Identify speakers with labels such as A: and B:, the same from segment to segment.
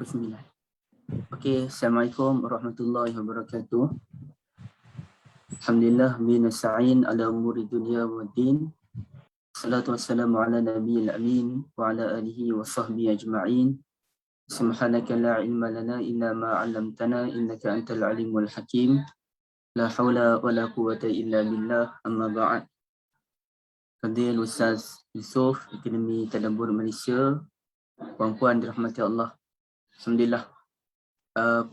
A: 29. Okey, Assalamualaikum warahmatullahi wabarakatuh. Alhamdulillah binasta'in ala umuri dunya wa din. Salatu wassalamu ala nabiyil amin wa ala alihi wa sahbihi ajma'in. Subhanaka la ilma lana illa ma 'allamtana innaka antal alimul hakim. La haula wa la quwwata illa billah, amma ba'd. Fadil Ustaz Yusof, Akademi Tadabbur Malaysia. Puan-puan dirahmati Allah. Alhamdulillah.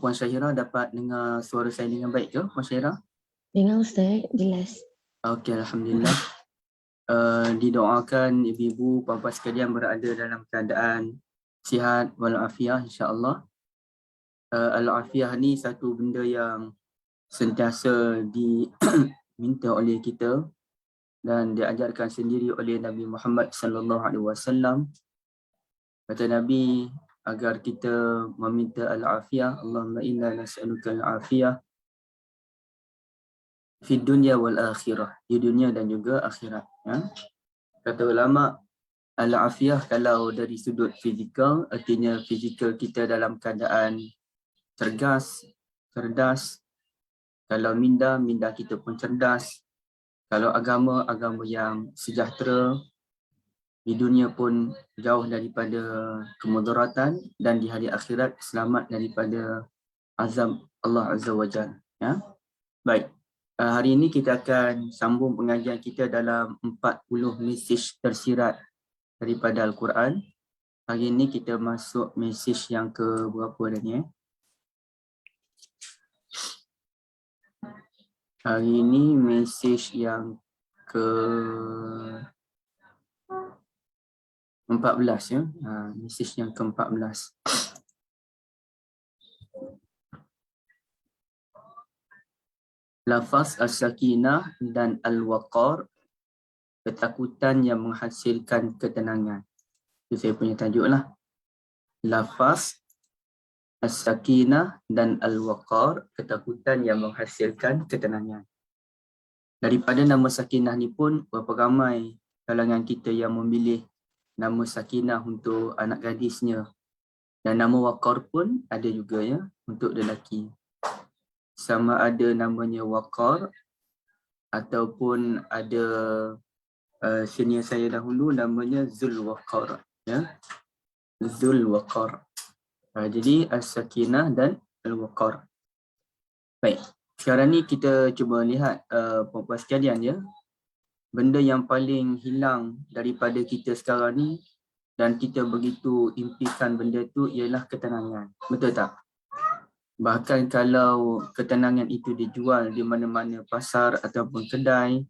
A: Puan Syahira dapat dengar suara saya dengan baik ke, Puan Syahira?
B: Dengar Ustaz, jelas.
A: Okey, Alhamdulillah. Didoakan ibu-ibu, puan-puan sekalian berada dalam keadaan sihat walafiat insya-Allah. Al-afiah ni satu benda yang sentiasa diminta oleh kita dan diajarkan sendiri oleh Nabi Muhammad sallallahu alaihi wasallam. Kata Nabi agar kita meminta al-afiyah, Allahumma inna nas'aluka al-afiyah fi dunya wal akhirah, di dunia dan juga akhirat. Ya. Kata ulama, al-afiyah kalau dari sudut fizikal, artinya fizikal kita dalam keadaan cerdas. Kalau minda kita pun cerdas. Kalau agama yang sejahtera. Di dunia pun jauh daripada kemudaratan dan di hari akhirat selamat daripada azab Allah Azza wa Jalla. Ya. Baik. Hari ini kita akan sambung pengajian kita dalam 40 mesej tersirat daripada Al-Quran. Hari ini kita masuk mesej yang ke berapa dah ni? Hari ini mesej yang ke 14 ya. Mesej yang ke-14. Lafaz as-sakinah dan al-waqar, ketakutan yang menghasilkan ketenangan. Itu saya punya tajuk lah. Lafaz as-sakinah dan al-waqar, ketakutan yang menghasilkan ketenangan. Daripada nama sakinah ni pun berapa ramai kalangan kita yang memilih nama sakinah untuk anak gadisnya. Dan nama waqar pun ada juga ya untuk lelaki. Sama ada namanya waqar ataupun ada senior saya dahulu namanya Zulwaqar ya. Zulwaqar. Jadi as-sakinah dan al-waqar. Baik. Sekarang ni kita cuba lihat puan-puan sekalian ya. Benda yang paling hilang daripada kita sekarang ni dan kita begitu impikan benda tu ialah ketenangan. Betul tak? Bahkan kalau ketenangan itu dijual di mana-mana pasar ataupun kedai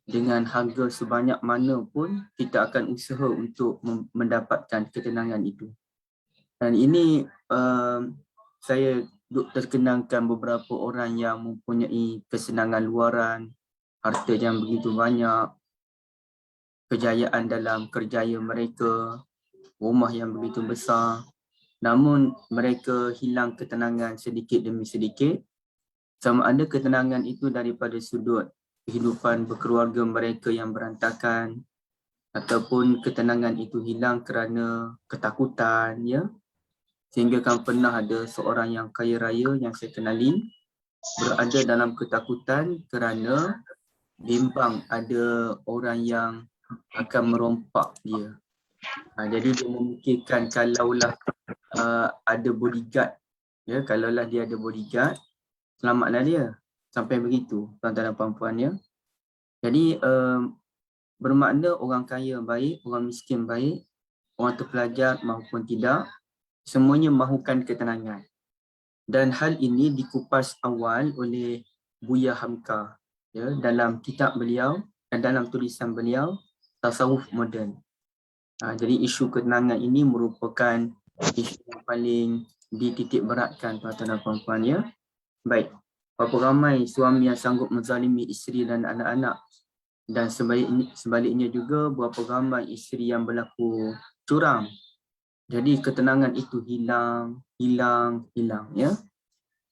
A: dengan harga sebanyak mana pun kita akan usaha untuk mendapatkan ketenangan itu. Dan ini saya terkenangkan beberapa orang yang mempunyai kesenangan luaran, harta yang begitu banyak, kejayaan dalam kerjaya mereka, rumah yang begitu besar. Namun mereka hilang ketenangan sedikit demi sedikit. Sama ada ketenangan itu daripada sudut kehidupan berkeluarga mereka yang berantakan ataupun ketenangan itu hilang kerana ketakutan ya. Sehingga kan pernah ada seorang yang kaya raya yang saya kenali berada dalam ketakutan kerana bimbang ada orang yang akan merompak dia. Jadi dia memikirkan kalaulah ada bodyguard ya, kalaulah dia ada bodyguard, selamatlah dia. Sampai begitu tuan-tuan dan puan-puan ya. Jadi bermakna orang kaya baik, orang miskin baik, orang terpelajar maupun tidak, semuanya mahukan ketenangan. Dan hal ini dikupas awal oleh Buya Hamka ya, dalam kitab beliau dan dalam tulisan beliau Tasawuf Moden. Jadi isu ketenangan ini merupakan isu yang paling dititik beratkan tuan-tuan dan puan-puan ya. Baik, berapa ramai suami yang sanggup menzalimi isteri dan anak-anak, dan sebaliknya juga berapa ramai isteri yang berlaku curang. Jadi ketenangan itu hilang ya.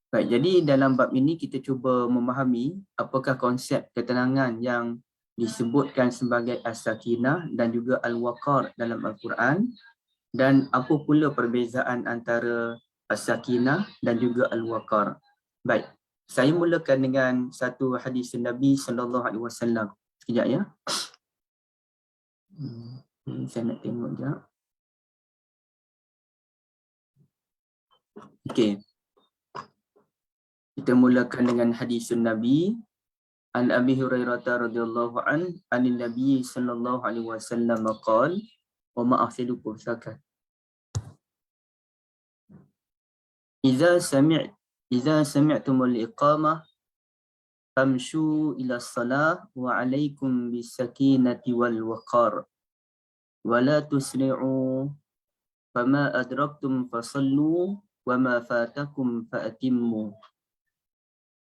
A: Baik, jadi dalam bab ini kita cuba memahami apakah konsep ketenangan yang disebutkan sebagai as-sakinah dan juga al-waqar dalam Al-Quran, dan apa pula perbezaan antara as-sakinah dan juga al-waqar. Baik, saya mulakan dengan satu hadis Nabi sallallahu alaihi wasallam. Sekejap ya. Saya nak tengok sekejap. Okey. Kita mulakan dengan hadis Nabi an Abi Hurairah radhiyallahu anin Nabi sallallahu alaihi wasallam qala wa maaf saya lupa silakan. Idza sami'tumul iqamah famshu ila salah wa alaikum bisakinati wal waqar wa la tusri'u fama adraktum fasallu wa ma fatakum faatimmu.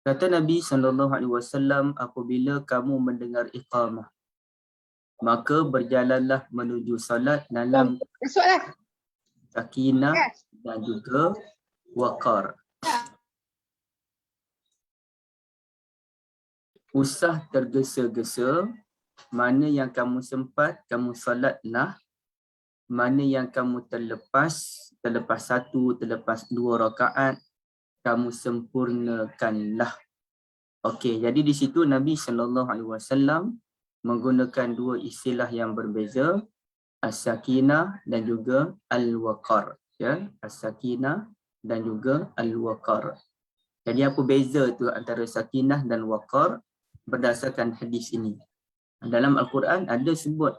A: Kata Nabi SAW, apabila kamu mendengar iqamah, maka berjalanlah menuju salat dalam sakinah dan juga waqar. Usah tergesa-gesa, mana yang kamu sempat, kamu salatlah. Mana yang kamu terlepas satu, terlepas 2 rakaat, kamu sempurnakanlah. Okey, jadi di situ Nabi SAW menggunakan 2 istilah yang berbeza, as-sakinah dan juga al-waqar. Ya, as-sakinah dan juga al-waqar. Jadi apa beza tu antara sakinah dan waqar berdasarkan hadis ini? Dalam Al-Quran ada sebut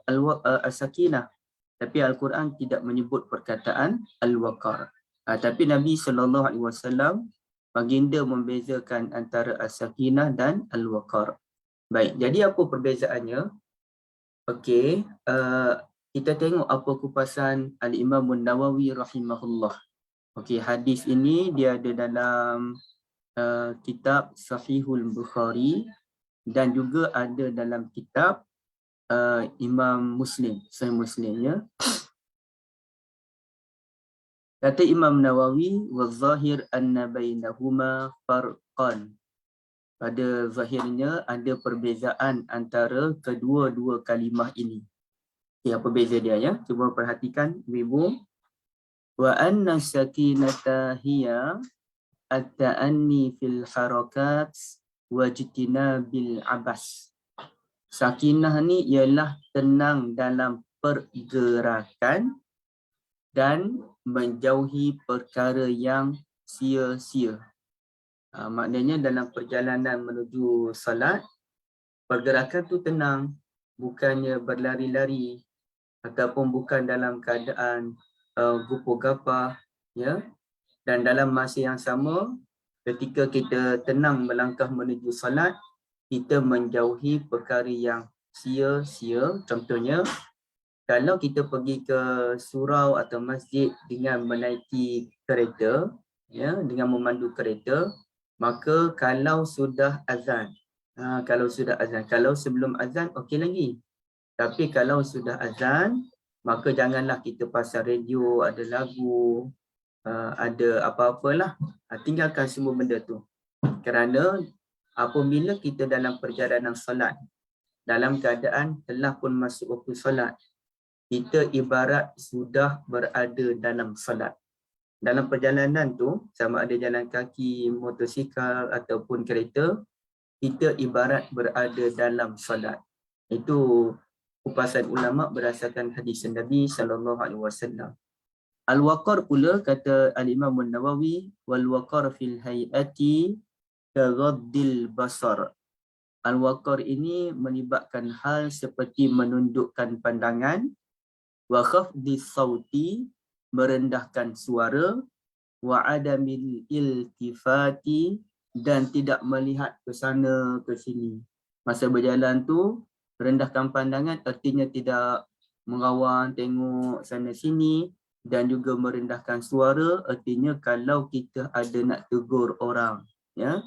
A: as-sakinah, tapi Al-Quran tidak menyebut perkataan al-waqar. Tapi Nabi SAW baginda membezakan antara as-sakinah dan al-waqar. Baik, jadi apa perbezaannya? Okey, kita tengok apa kupasan Al-Imam Nawawi rahimahullah. Okey, hadis ini dia ada dalam kitab Sahihul Bukhari dan juga ada dalam kitab Imam Muslim, Sahih Muslim ya. Kata Imam Nawawi, wa zahir anna bainahuma farqan. Pada zahirnya ada perbezaan antara kedua-dua kalimah ini. Okay, apa beza dia ya? Cuba perhatikan ibu. Wa anna sakinata hiya at-ta'anni fil harakat wajtinabil abas. Sakinah ni ialah tenang dalam pergerakan dan menjauhi perkara yang sia-sia. Maknanya dalam perjalanan menuju salat, pergerakan tu tenang, bukannya berlari-lari ataupun bukan dalam keadaan gupuh-gapah, ya. Dan dalam masa yang sama, ketika kita tenang melangkah menuju salat, kita menjauhi perkara yang sia-sia. Contohnya, kalau kita pergi ke surau atau masjid dengan menaiki kereta, ya, dengan memandu kereta, maka kalau sudah azan, kalau sebelum azan okey lagi. Tapi kalau sudah azan, maka janganlah kita pasang radio, ada lagu, ada apa-apalah. Tinggalkan semua benda tu. Kerana apabila kita dalam perjalanan salat, dalam keadaan telah pun masuk waktu salat, kita ibarat sudah berada dalam salat. Dalam perjalanan tu, sama ada jalan kaki, motosikal ataupun kereta, kita ibarat berada dalam salat. Itu kupasan ulama berdasarkan hadis Nabi SAW. Al-waqar pula kata Al-Imam Nawawi, wal waqar fil hayati kaghaddil basar. Al-waqar ini melibatkan hal seperti menundukkan pandangan, wa khafdis sauti, merendahkan suara, wa adamil iltifati, dan tidak melihat ke sana ke sini. Masa berjalan tu rendahkan pandangan artinya tidak merawan tengok sana sini, dan juga merendahkan suara artinya kalau kita ada nak tegur orang, ya,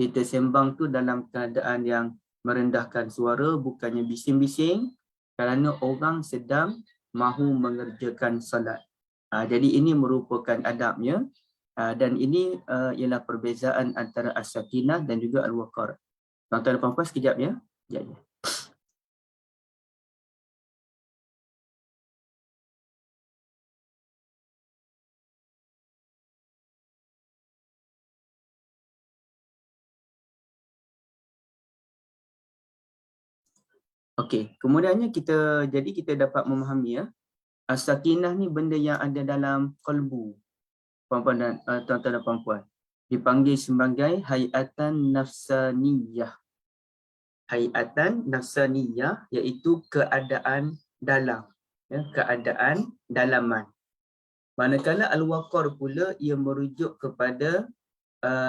A: kita sembang tu dalam keadaan yang merendahkan suara, bukannya bising-bising, kerana orang sedang mahu mengerjakan salat. Jadi ini merupakan adabnya, dan ini ialah perbezaan antara as-sakinah dan juga al-waqar. Tuan-tuan dan puan-puan sekejap ya. Sekejap ya. Okey, kemudiannya kita dapat memahami ya, as-sakinah ni benda yang ada dalam kalbu puan-puan dan tuan-tuan dan puan-puan. Dipanggil sebagai hayatan nafsaniyah. Hayatan nafsaniyah iaitu keadaan dalam, ya, keadaan dalaman. Manakala al-waqar pula ia merujuk kepada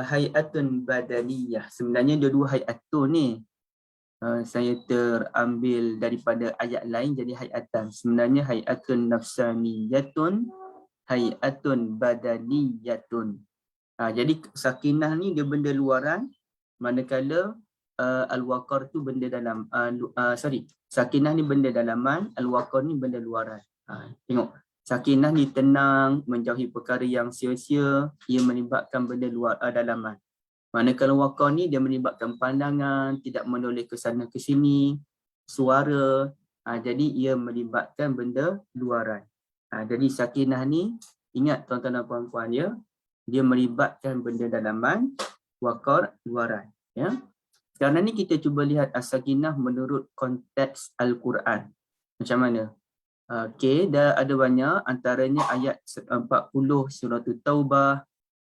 A: hayatun badaniyah. Sebenarnya dua-dua hayatun ni saya terambil daripada ayat lain jadi hayatan. Sebenarnya hayatun nafsaniyatun, hayatun badaniyatun. Jadi sakinah ni dia benda luaran, manakala al-waqar tu benda dalam. Sakinah ni benda dalaman, al-waqar ni benda luaran. Tengok, sakinah ni tenang, menjauhi perkara yang sia-sia, ia melibatkan benda luar dalaman. Manakala waqar ni dia melibatkan pandangan, tidak menoleh ke sana ke sini, suara, jadi ia melibatkan benda luaran. Jadi sakinah ni, ingat tuan-tuan dan puan-puan ya, dia melibatkan benda dalaman, waqar luaran. Ya. Sekarang ni kita cuba lihat as-sakinah menurut konteks Al-Quran. Macam mana? Okey, dah ada banyak, antaranya ayat 40 surah Taubah,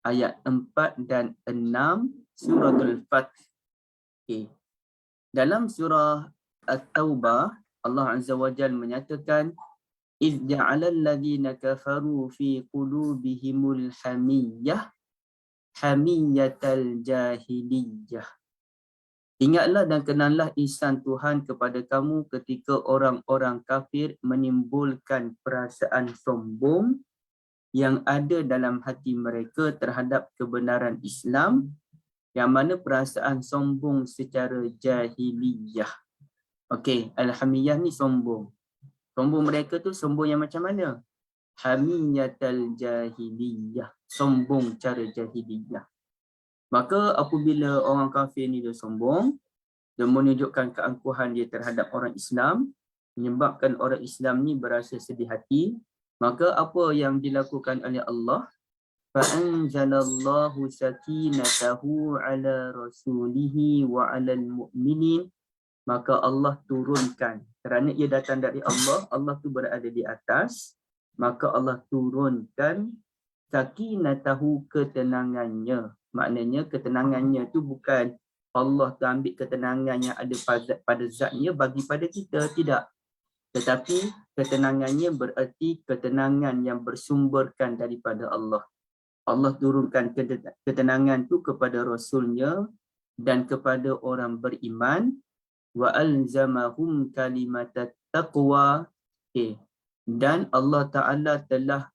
A: ayat 4 dan 6 suratul Fath. Okay. Dalam surah At-Taubah, Allah Azza wa Jalla menyatakan إِذْ جَعَلَ الَّذِينَ كَفَرُوا فِي قُلُوبِهِمُ الْحَمِيَّةَ حَمِيَّةَ الْجَاهِلِيَّةِ. Ingatlah dan kenallah ihsan Tuhan kepada kamu ketika orang-orang kafir menimbulkan perasaan sombong yang ada dalam hati mereka terhadap kebenaran Islam, yang mana perasaan sombong secara jahiliyah. Okey, al-hamiyah ni sombong. Sombong mereka tu sombong yang macam mana? Hamiyatal jahiliyah, sombong cara jahiliyah. Maka apabila orang kafir ni dia sombong, dia menunjukkan keangkuhan dia terhadap orang Islam, menyebabkan orang Islam ni berasa sedih hati, maka apa yang dilakukan oleh Allah? Fa'anzalallahu sakinatahu ala rasulihi wa ala al-mu'minin. Maka Allah turunkan, kerana ia datang dari Allah, Allah tu berada di atas, maka Allah turunkan sakinatahu, ketenangannya. Maknanya ketenangannya tu bukan Allah tu ambil ketenangan yang ada pada zatnya bagi pada kita, tidak. Tetapi ketenangannya bererti ketenangan yang bersumberkan daripada Allah. Allah turunkan ketenangan tu kepada Rasulnya dan kepada orang beriman. Wa alzamahum kalimatat taqwa. Dan Allah Ta'ala telah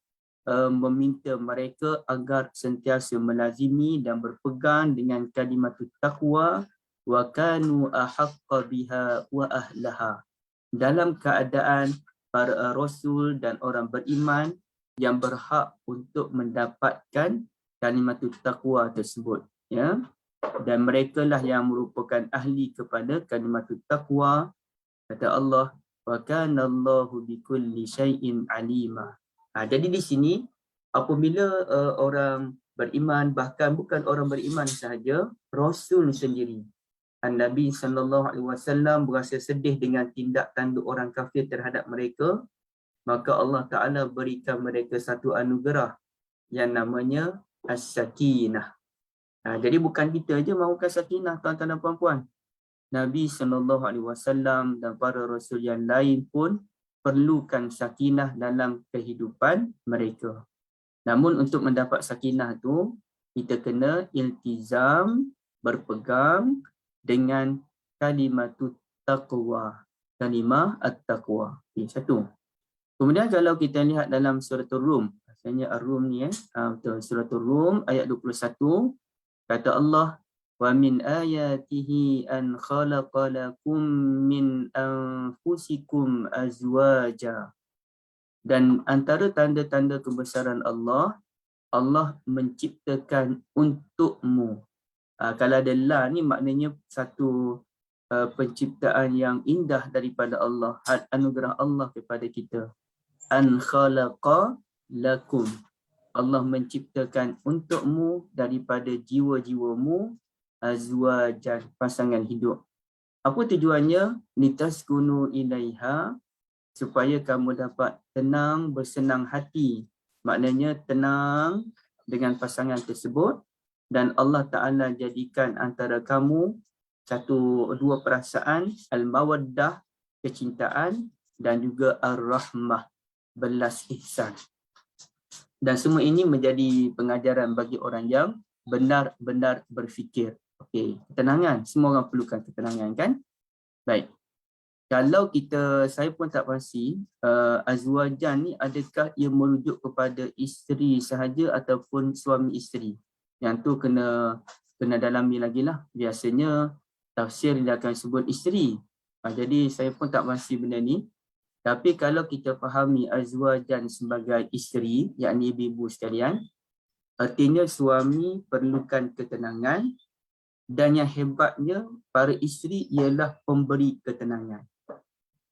A: meminta mereka agar sentiasa melazimi dan berpegang dengan kalimat taqwa, wa kanu ahaqqa biha wa ahlaha, dalam keadaan para rasul dan orang beriman yang berhak untuk mendapatkan kalimat taqwa tersebut, ya. Dan merekalah yang merupakan ahli kepada kalimat taqwa. Kata Allah, wa kana Allahu bikulli syai'in alima. Jadi di sini apabila orang beriman, bahkan bukan orang beriman sahaja, Rasul sendiri, Nabi SAW berasa sedih dengan tindak tanduk orang kafir terhadap mereka, maka Allah Ta'ala berikan mereka satu anugerah yang namanya as-sakinah. Jadi bukan kita je mahukan sakinah, tuan-tuan dan puan-puan. Nabi SAW dan para Rasul yang lain pun perlukan sakinah dalam kehidupan mereka. Namun untuk mendapat sakinah tu, kita kena iltizam, berpegang dengan kalimatut taqwa. Kalimah at-taqwa. Satu. Kemudian kalau kita lihat dalam suratul Rum, asalnya Ar-Rum ni suratul Rum ayat 21, kata Allah, wa min ayatihi an khalaqa lakum min anfusikum azwaja. Dan antara tanda-tanda kebesaran Allah, Allah menciptakan untukmu. Kalau ada la ni maknanya satu penciptaan yang indah daripada Allah, anugerah Allah kepada kita. An khalaqa lakum, Allah menciptakan untukmu daripada jiwa-jiwamu azwajan, pasangan hidup. Apa tujuannya? Litaskunu ilaiha, supaya kamu dapat tenang, bersenang hati. Maknanya tenang dengan pasangan tersebut, dan Allah Ta'ala jadikan antara kamu dua perasaan, al-mawaddah, kecintaan, dan juga ar-rahmah, belas ihsan. Dan semua ini menjadi pengajaran bagi orang yang benar-benar berfikir. Okey, ketenangan. Semua orang perlukan ketenangan, kan? Baik. Kalau saya pun tak pasti, azwajan ni adakah ia merujuk kepada isteri sahaja ataupun suami isteri. Yang tu kena dalami lagi lah. Biasanya tafsir dia akan sebut isteri. Jadi saya pun tak pasti benda ni. Tapi kalau kita fahami azwajan sebagai isteri, yakni ibu-ibu sekalian, artinya suami perlukan ketenangan, dan yang hebatnya para isteri ialah pemberi ketenangan.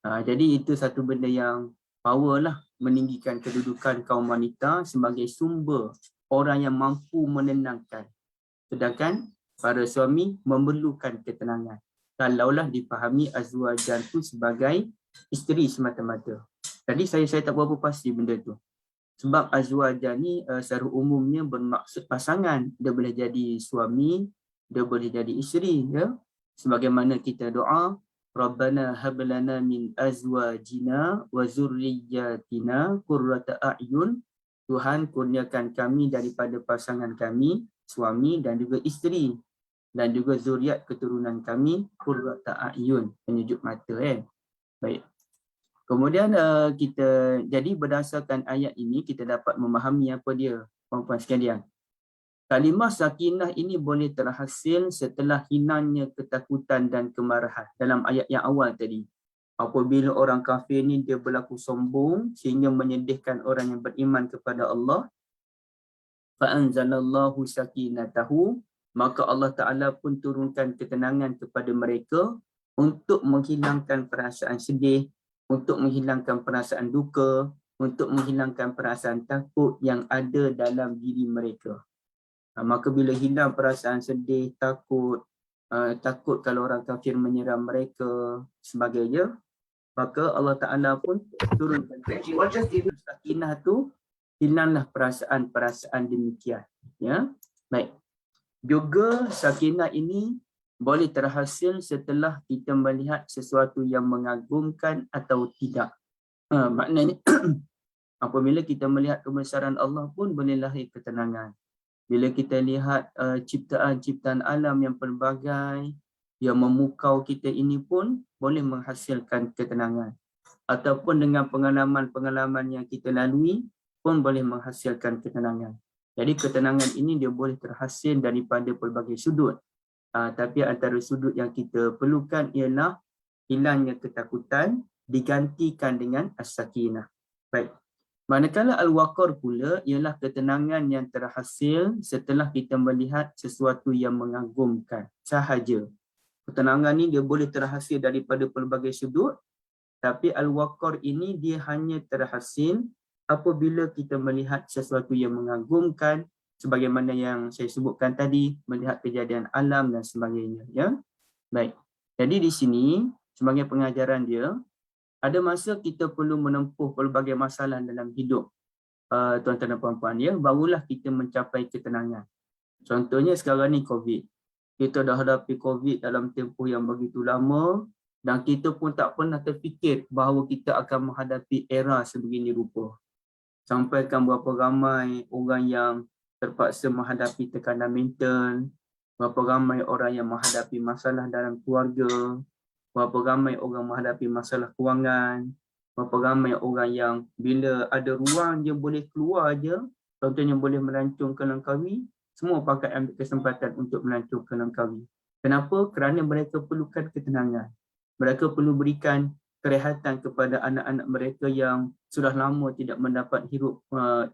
A: Jadi itu satu benda yang power lah, meninggikan kedudukan kaum wanita sebagai sumber orang yang mampu menenangkan. Sedangkan para suami memerlukan ketenangan. Kalaulah dipahami azwajan tu sebagai isteri semata-mata. Jadi saya tak berapa pasti benda tu. Sebab azwajan ni secara umumnya bermaksud pasangan. Dia boleh jadi suami, dia boleh jadi isteri, ya. Sebagaimana kita doa, Rabbana hablana min azwajina wa zurriyyatina qurrata a'yun. Tuhan, kurniakan kami daripada pasangan kami, suami dan juga isteri, dan juga zuriat keturunan kami, qurrata a'yun, penyejuk mata. Baik. Kemudian jadi berdasarkan ayat ini kita dapat memahami apa dia, puan-puan sekalian. Kalimah sakinah ini boleh terhasil setelah hilangnya ketakutan dan kemarahan dalam ayat yang awal tadi. Apabila orang kafir ni dia berlaku sombong sehingga menyedihkan orang yang beriman kepada Allah, fa'anzalallahu sakinatahu, maka Allah Ta'ala pun turunkan ketenangan kepada mereka untuk menghilangkan perasaan sedih, untuk menghilangkan perasaan duka, untuk menghilangkan perasaan takut yang ada dalam diri mereka. Maka bila hilang perasaan sedih, takut kalau orang kafir menyerang mereka, sebagainya, maka Allah Ta'ala pun turunkan sakinah tu, hilanglah perasaan-perasaan demikian. Ya, baik. Juga sakinah ini boleh terhasil setelah kita melihat sesuatu yang mengagumkan atau tidak. Maknanya apabila kita melihat kebesaran Allah pun boleh lahir ketenangan. Bila kita lihat ciptaan-ciptaan alam yang pelbagai yang memukau kita ini pun boleh menghasilkan ketenangan. Ataupun dengan pengalaman-pengalaman yang kita lalui pun boleh menghasilkan ketenangan. Jadi ketenangan ini dia boleh terhasil daripada pelbagai sudut. Tapi antara sudut yang kita perlukan ialah hilangnya ketakutan digantikan dengan as-sakinah. Baik. Manakala al-waqar pula ialah ketenangan yang terhasil setelah kita melihat sesuatu yang mengagumkan sahaja. Ketenangan ni dia boleh terhasil daripada pelbagai sudut, tapi al-waqar ini dia hanya terhasil apabila kita melihat sesuatu yang mengagumkan, sebagaimana yang saya sebutkan tadi, melihat kejadian alam dan sebagainya. Ya? Baik. Jadi di sini sebagai pengajaran dia, ada masa kita perlu menempuh pelbagai masalah dalam hidup, tuan-tuan dan puan-puan, ya, barulah kita mencapai ketenangan. Contohnya sekarang ni COVID. Kita dah hadapi COVID dalam tempoh yang begitu lama dan kita pun tak pernah terfikir bahawa kita akan menghadapi era sebegini rupa. Sampaikan berapa ramai orang yang terpaksa menghadapi tekanan mental, berapa ramai orang yang menghadapi masalah dalam keluarga, berapa ramai orang menghadapi masalah kewangan, berapa ramai orang yang bila ada ruang dia boleh keluar je, contohnya boleh melancong ke Langkawi, semua pakai ambil kesempatan untuk melancong ke Langkawi. Kenapa? Kerana mereka perlukan ketenangan. Mereka perlu berikan kerehatan kepada anak-anak mereka yang sudah lama tidak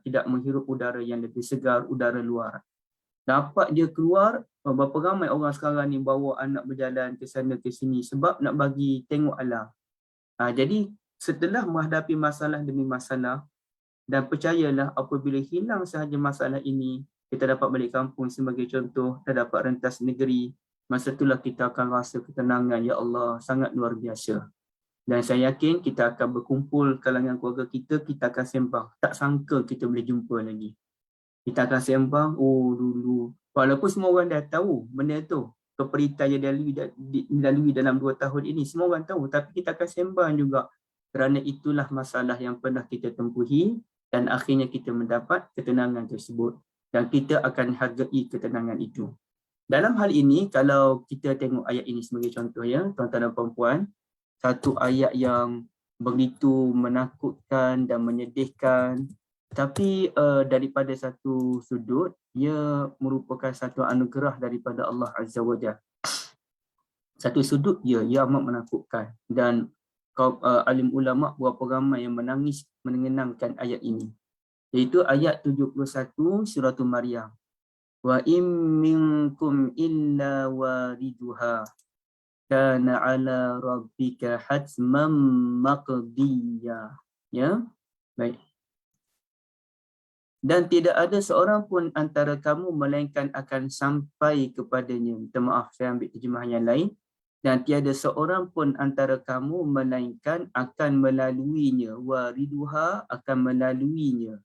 A: tidak menghirup udara yang lebih segar, udara luar. Dapat dia keluar, berapa ramai orang sekarang ni bawa anak berjalan ke sana ke sini sebab nak bagi tengok alam. Jadi setelah menghadapi masalah demi masalah, dan percayalah apabila hilang sahaja masalah ini, kita dapat balik kampung sebagai contoh, kita dapat rentas negeri, masa itulah kita akan rasa ketenangan, ya Allah, sangat luar biasa. Dan saya yakin kita akan berkumpul kalangan keluarga kita akan sembang. Tak sangka kita boleh jumpa lagi. Kita akan sembang, oh dulu. Walaupun semua orang dah tahu benda tu, keperitan yang dilalui dalam 2 tahun ini, semua orang tahu. Tapi kita akan sembang juga. Kerana itulah masalah yang pernah kita tempuhi dan akhirnya kita mendapat ketenangan tersebut. Dan kita akan hargai ketenangan itu. Dalam hal ini, kalau kita tengok ayat ini sebagai contoh ya, tuan-tuan dan puan-puan, satu ayat yang begitu menakutkan dan menyedihkan, tapi daripada satu sudut ia merupakan satu anugerah daripada Allah Azza wa Jalla. Satu sudut ia amat menakutkan, dan kaum alim ulama berapa ramai yang menangis mengenangkan ayat ini, iaitu ayat 71 surah Maryam. Wa in minkum illa wariduha kana ala rabbika hatman maqdiya. Ya, baik. Dan tidak ada seorang pun antara kamu melainkan akan sampai kepadanya. Minta maaf, saya ambil terjemahan yang lain. Dan tiada seorang pun antara kamu melainkan akan melaluinya. Wariduha, akan melaluinya.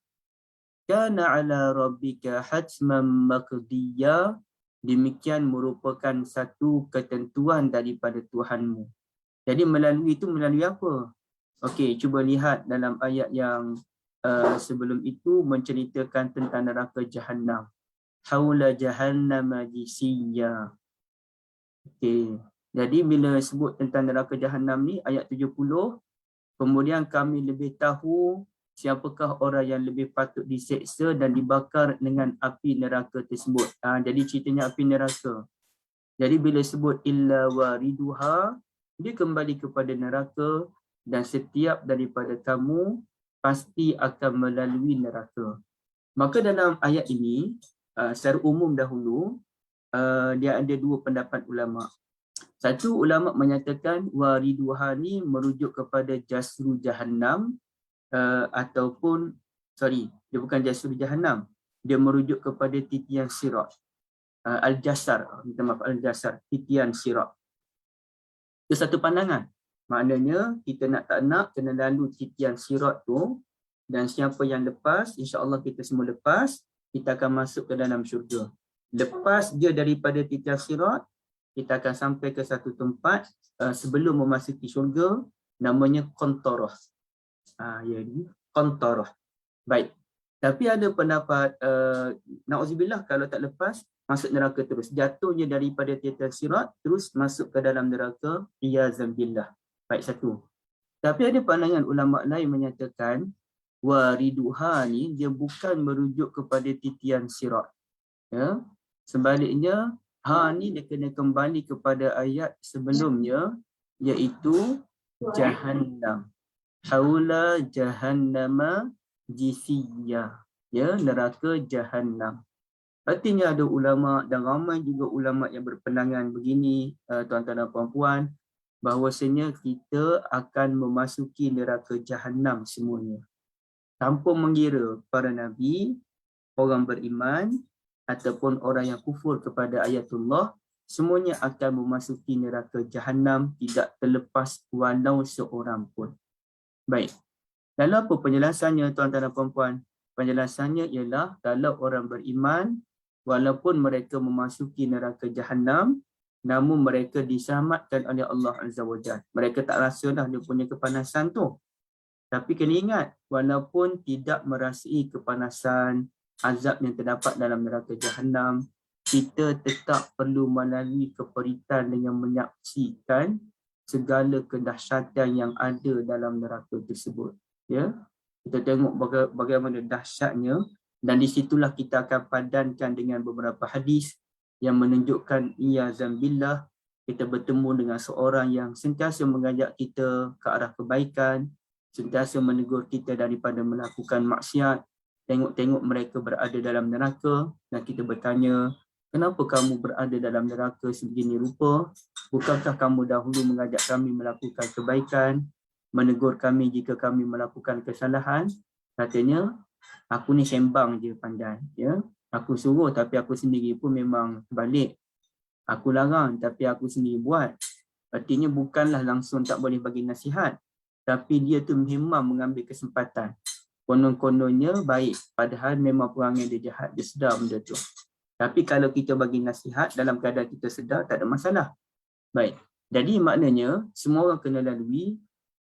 A: Kana ala rabbika hatman maqdiya. Demikian merupakan satu ketentuan daripada Tuhanmu. Jadi melalui itu melalui apa? Okey, cuba lihat dalam ayat yang sebelum itu menceritakan tentang neraka Jahannam. Haula jahannama jisiyya. Okey. Jadi bila sebut tentang neraka Jahannam ni ayat 70, kemudian kami lebih tahu siapakah orang yang lebih patut diseksa dan dibakar dengan api neraka tersebut. Jadi ceritanya api neraka. Jadi bila sebut illa wariduha, dia kembali kepada neraka, dan setiap daripada kamu pasti akan melalui neraka. Maka dalam ayat ini, secara umum dahulu, dia ada dua pendapat ulama. Satu ulama menyatakan wariduha ni merujuk kepada jasru jahannam, ataupun dia bukan jasru jahannam, dia merujuk kepada titian sirat. Al-jasar, minta maaf, al-jasar, titian sirat. Itu satu pandangan. Maknanya kita nak tak nak kena lalu titian sirat tu, dan siapa yang lepas, insya-Allah kita semua lepas, kita akan masuk ke dalam syurga. Lepas dia daripada titian sirat, kita akan sampai ke satu tempat sebelum memasuki syurga, namanya qantarah. Jadi qantarah. Baik. Tapi ada pendapat nauzubillah, kalau tak lepas masuk neraka terus, jatuhnya daripada titian sirat terus masuk ke dalam neraka, iyazan billah. Baik, satu. Tapi ada pandangan ulama lain menyatakan wariduha ni dia bukan merujuk kepada titian sirat. Ya. Sebaliknya ni dia kena kembali kepada ayat sebelumnya, iaitu jahannam. Haula jahannama jisiyya. Ya, neraka jahannam. Artinya ada ulama, dan ramai juga ulama yang berpandangan begini, tuan-tuan dan puan-puan, bahawasanya kita akan memasuki neraka jahannam semuanya. Tanpa mengira para nabi, orang beriman, ataupun orang yang kufur kepada ayatullah, semuanya akan memasuki neraka jahannam, tidak terlepas walau seorang pun. Baik. Lalu apa penjelasannya, tuan-tuan dan puan-puan? Penjelasannya ialah kalau orang beriman, walaupun mereka memasuki neraka jahannam, namun mereka diselamatkan oleh Allah Azza wa Jalla. Mereka tak rasa dah dia punya kepanasan tu. Tapi kena ingat, walaupun tidak merasai kepanasan, azab yang terdapat dalam neraka jahannam, kita tetap perlu melalui keperitan dengan menyaksikan segala kedahsyatan yang ada dalam neraka tersebut. Ya, kita tengok bagaimana dahsyatnya, dan disitulah kita akan padankan dengan beberapa hadis yang menunjukkan iyazan billah, kita bertemu dengan seorang yang sentiasa mengajak kita ke arah kebaikan, sentiasa menegur kita daripada melakukan maksiat. Tengok-tengok mereka berada dalam neraka, dan kita bertanya, kenapa kamu berada dalam neraka sebegini rupa? Bukankah kamu dahulu mengajak kami melakukan kebaikan, menegur kami jika kami melakukan kesalahan? Katanya, aku ni sembang je pandai. Ya? Aku suruh, tapi aku sendiri pun memang balik. Aku larang tapi aku sendiri buat. Artinya bukanlah langsung tak boleh bagi nasihat, tapi dia tu memang mengambil kesempatan. Konon-kononnya baik, padahal memang perangai dia jahat, dia sedar benda tu. Tapi kalau kita bagi nasihat dalam keadaan kita sedar, tak ada masalah. Baik, jadi maknanya semua orang kena lalui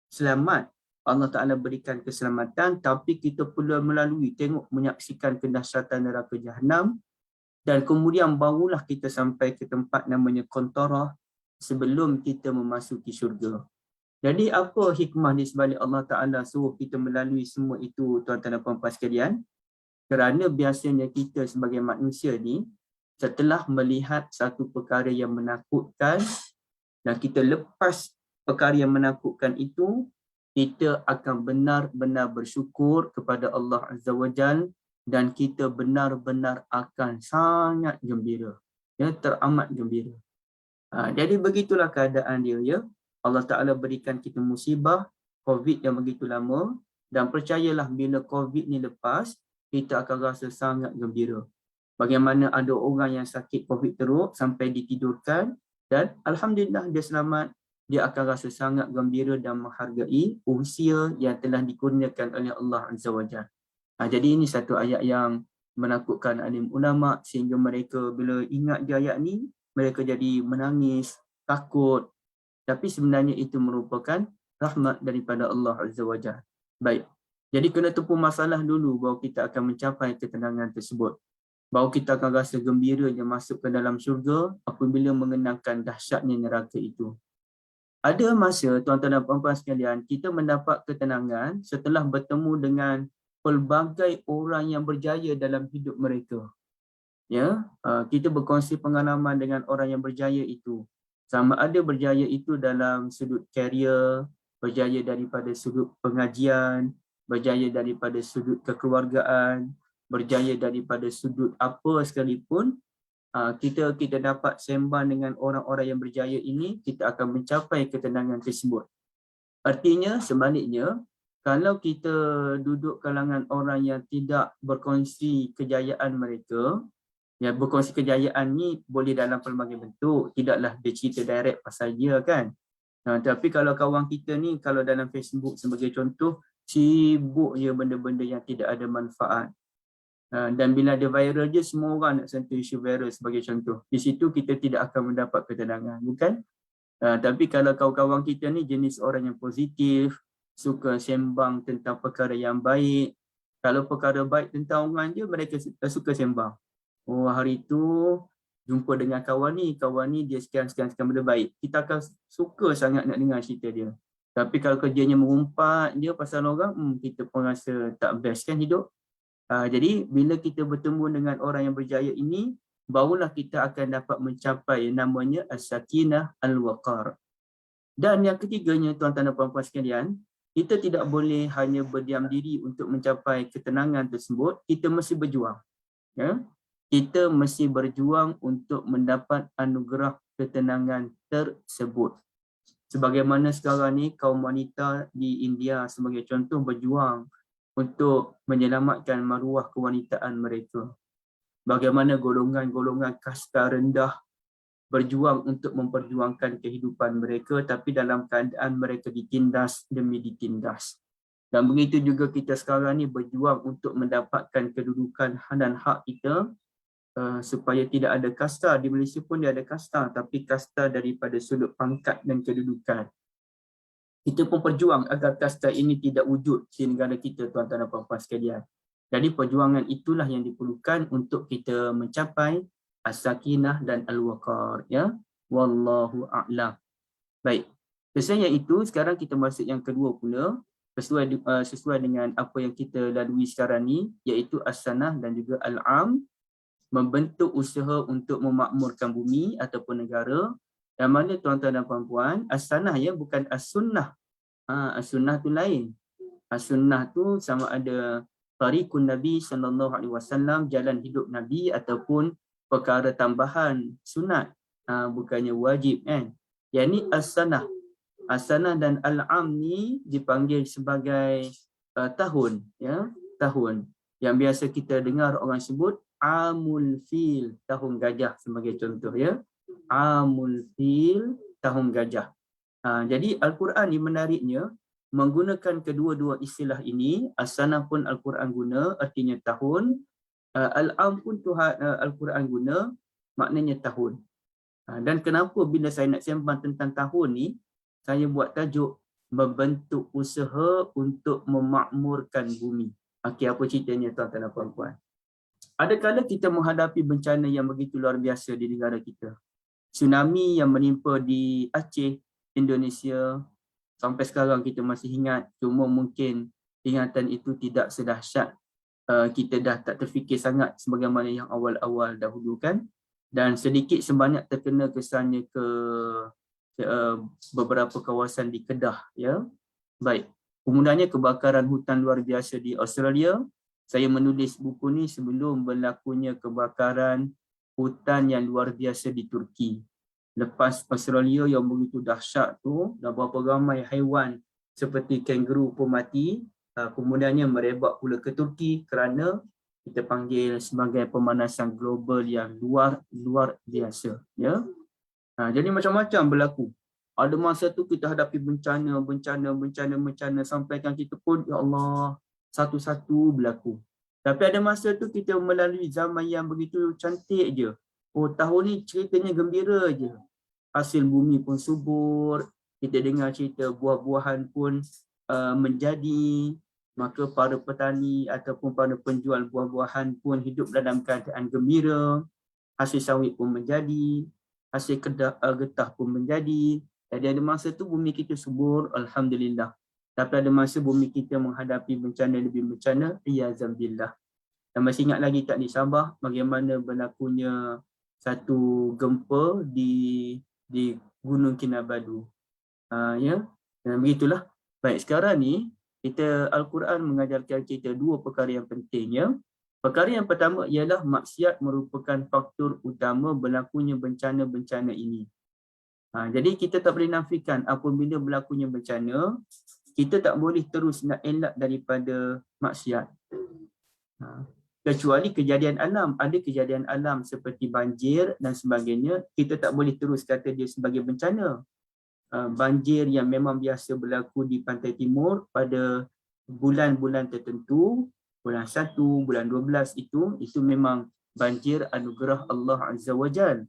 A: selamat. Allah Ta'ala berikan keselamatan, tapi kita perlu melalui, tengok, menyaksikan kedahsyatan neraka Jahannam, dan kemudian barulah kita sampai ke tempat namanya Qantarah sebelum kita memasuki syurga. Jadi apa hikmah di sebalik Allah Ta'ala suruh kita melalui semua itu, tuan-tuan dan puan-puan sekalian? Kerana biasanya kita sebagai manusia ni, setelah melihat satu perkara yang menakutkan dan kita lepas perkara yang menakutkan itu, kita akan benar-benar bersyukur kepada Allah Azza wa Jal dan kita benar-benar akan sangat gembira. Ya, teramat gembira. Jadi begitulah keadaan dia, ya. Allah Ta'ala berikan kita musibah COVID yang begitu lama, dan percayalah bila COVID ni lepas, kita akan rasa sangat gembira. Bagaimana ada orang yang sakit COVID teruk sampai ditidurkan dan Alhamdulillah dia selamat, dia akan rasa sangat gembira dan menghargai usia yang telah dikurniakan oleh Allah Azza wa Jalla. Jadi ini satu ayat yang menakutkan alim ulama sehingga mereka bila ingat di ayat ni, mereka jadi menangis, takut. Tapi sebenarnya itu merupakan rahmat daripada Allah Azza wa Jalla. Baik. Jadi kena tepu masalah dulu bahawa kita akan mencapai ketenangan tersebut. Bahawa kita akan rasa gembira yang masuk ke dalam syurga apabila mengenangkan dahsyatnya neraka itu. Ada masa, tuan-tuan dan puan-puan sekalian, kita mendapat ketenangan setelah bertemu dengan pelbagai orang yang berjaya dalam hidup mereka. Ya, kita berkongsi pengalaman dengan orang yang berjaya itu. Sama ada berjaya itu dalam sudut karier, berjaya daripada sudut pengajian, berjaya daripada sudut kekeluargaan, berjaya daripada sudut apa sekalipun, kita dapat sembang dengan orang-orang yang berjaya ini, kita akan mencapai ketenangan tersebut. Artinya sebaliknya, kalau kita duduk kalangan orang yang tidak berkongsi kejayaan mereka, ya, berkongsi kejayaan ni boleh dalam pelbagai bentuk, tidaklah dia cerita direct pasal dia kan. Tapi kalau kawan kita ni, kalau dalam Facebook sebagai contoh, sibuk je benda-benda yang tidak ada manfaat. Dan bila ada viral je, semua orang nak sentuh isu viral sebagai contoh. Di situ kita tidak akan mendapat ketenangan, bukan? Tapi kalau kawan-kawan kita ni jenis orang yang positif, suka sembang tentang perkara yang baik. Kalau perkara baik tentang orang je, mereka suka sembang. Oh, hari tu jumpa dengan kawan ni dia sekian benda baik. Kita akan suka sangat nak dengar cerita dia. Tapi kalau kerjanya mengumpat dia pasal orang, kita pun rasa tak best kan hidup. Jadi bila kita bertemu dengan orang yang berjaya ini, barulah kita akan dapat mencapai namanya as-sakinah al-waqar. Dan yang ketiganya, tuan-tuan dan puan-puan sekalian, kita tidak boleh hanya berdiam diri untuk mencapai ketenangan tersebut, kita mesti berjuang. Ya? Kita mesti berjuang untuk mendapat anugerah ketenangan tersebut. Sebagaimana sekarang ni kaum wanita di India sebagai contoh berjuang untuk menyelamatkan maruah kewanitaan mereka. Bagaimana golongan-golongan kasta rendah berjuang untuk memperjuangkan kehidupan mereka, tapi dalam keadaan mereka ditindas demi ditindas. Dan begitu juga kita sekarang ni berjuang untuk mendapatkan kedudukan dan hak kita, supaya tidak ada kasta. Di Malaysia pun dia ada kasta, tapi kasta daripada sudut pangkat dan kedudukan. Kita pun berjuang agar kasta ini tidak wujud di negara kita, tuan-tuan dan puan-puan sekalian. Jadi perjuangan itulah yang diperlukan untuk kita mencapai as-sakinah dan al-waqar, ya. Wallahu a'lam. Baik. Sesuai yang itu, sekarang kita masuk yang kedua pula, sesuai dengan apa yang kita lalui sekarang ni, iaitu as-sanah dan juga al-am, membentuk usaha untuk memakmurkan bumi ataupun negara. Yang mana tuan-tuan dan puan-puan, as-sanah ya, bukan as-sunnah. As-sunnah tu lain. As-sunnah tu sama ada tariqun Nabi SAW, jalan hidup Nabi, ataupun perkara tambahan sunat, bukannya wajib kan. Yang ni as-sanah. As-sanah dan al-am ni dipanggil sebagai tahun, ya, tahun. Yang biasa kita dengar orang sebut Amul Fil, tahun gajah sebagai contoh, ya. amul fil, tahun gajah. Jadi Al-Quran ni menariknya menggunakan kedua-dua istilah ini. As-sanah pun Al-Quran guna, artinya tahun. Al-am pun Al-Quran guna, maknanya tahun. Dan kenapa bila saya nak sembang tentang tahun ni, saya buat tajuk membentuk usaha untuk memakmurkan bumi. Okey, apa ceritanya tuan-tuan dan puan-puan? Ada kala kita menghadapi bencana yang begitu luar biasa di negara kita. Tsunami yang menimpa di Aceh, Indonesia, sampai sekarang kita masih ingat, cuma mungkin ingatan itu tidak sedahsyat. Kita dah tak terfikir sangat sebagaimana yang awal-awal dahulu kan. Dan sedikit sebanyak terkena kesannya ke beberapa kawasan di Kedah, ya. Baik. Kemudiannya kebakaran hutan luar biasa di Australia. Saya menulis buku ni sebelum berlakunya kebakaran hutan yang luar biasa di Turki. Lepas Australia yang begitu dahsyat tu, dah berapa ramai haiwan seperti kangaroo pun mati. Kemudiannya merebak pula ke Turki kerana kita panggil sebagai pemanasan global yang luar biasa, ya. Jadi macam-macam berlaku. Ada masa tu kita hadapi bencana sampaikan kita pun ya Allah satu-satu berlaku. Tapi ada masa tu kita melalui zaman yang begitu cantik je. Oh, tahun ni ceritanya gembira je. Hasil bumi pun subur, kita dengar cerita buah-buahan pun menjadi, maka para petani ataupun para penjual buah-buahan pun hidup dalam keadaan gembira, hasil sawit pun menjadi, hasil getah pun menjadi. Jadi ada masa tu bumi kita subur, alhamdulillah. Tapi ada masa bumi kita menghadapi bencana lebih bencana, iyazambillah. Dan masih ingat lagi tak di Sabah bagaimana berlakunya satu gempa di Gunung Kinabalu. Ya, dan begitulah. Baik, sekarang ni kita Al-Quran mengajarkan kita dua perkara yang pentingnya. Perkara yang pertama ialah maksiat merupakan faktor utama berlakunya bencana-bencana ini. Jadi kita tak boleh nafikan apabila berlakunya bencana, kita tak boleh terus nak elak daripada maksiat. Kecuali kejadian alam, ada kejadian alam seperti banjir dan sebagainya, kita tak boleh terus kata dia sebagai bencana. Banjir yang memang biasa berlaku di pantai timur pada bulan-bulan tertentu, bulan 1, bulan 12 itu memang banjir anugerah Allah Azza wa Jal.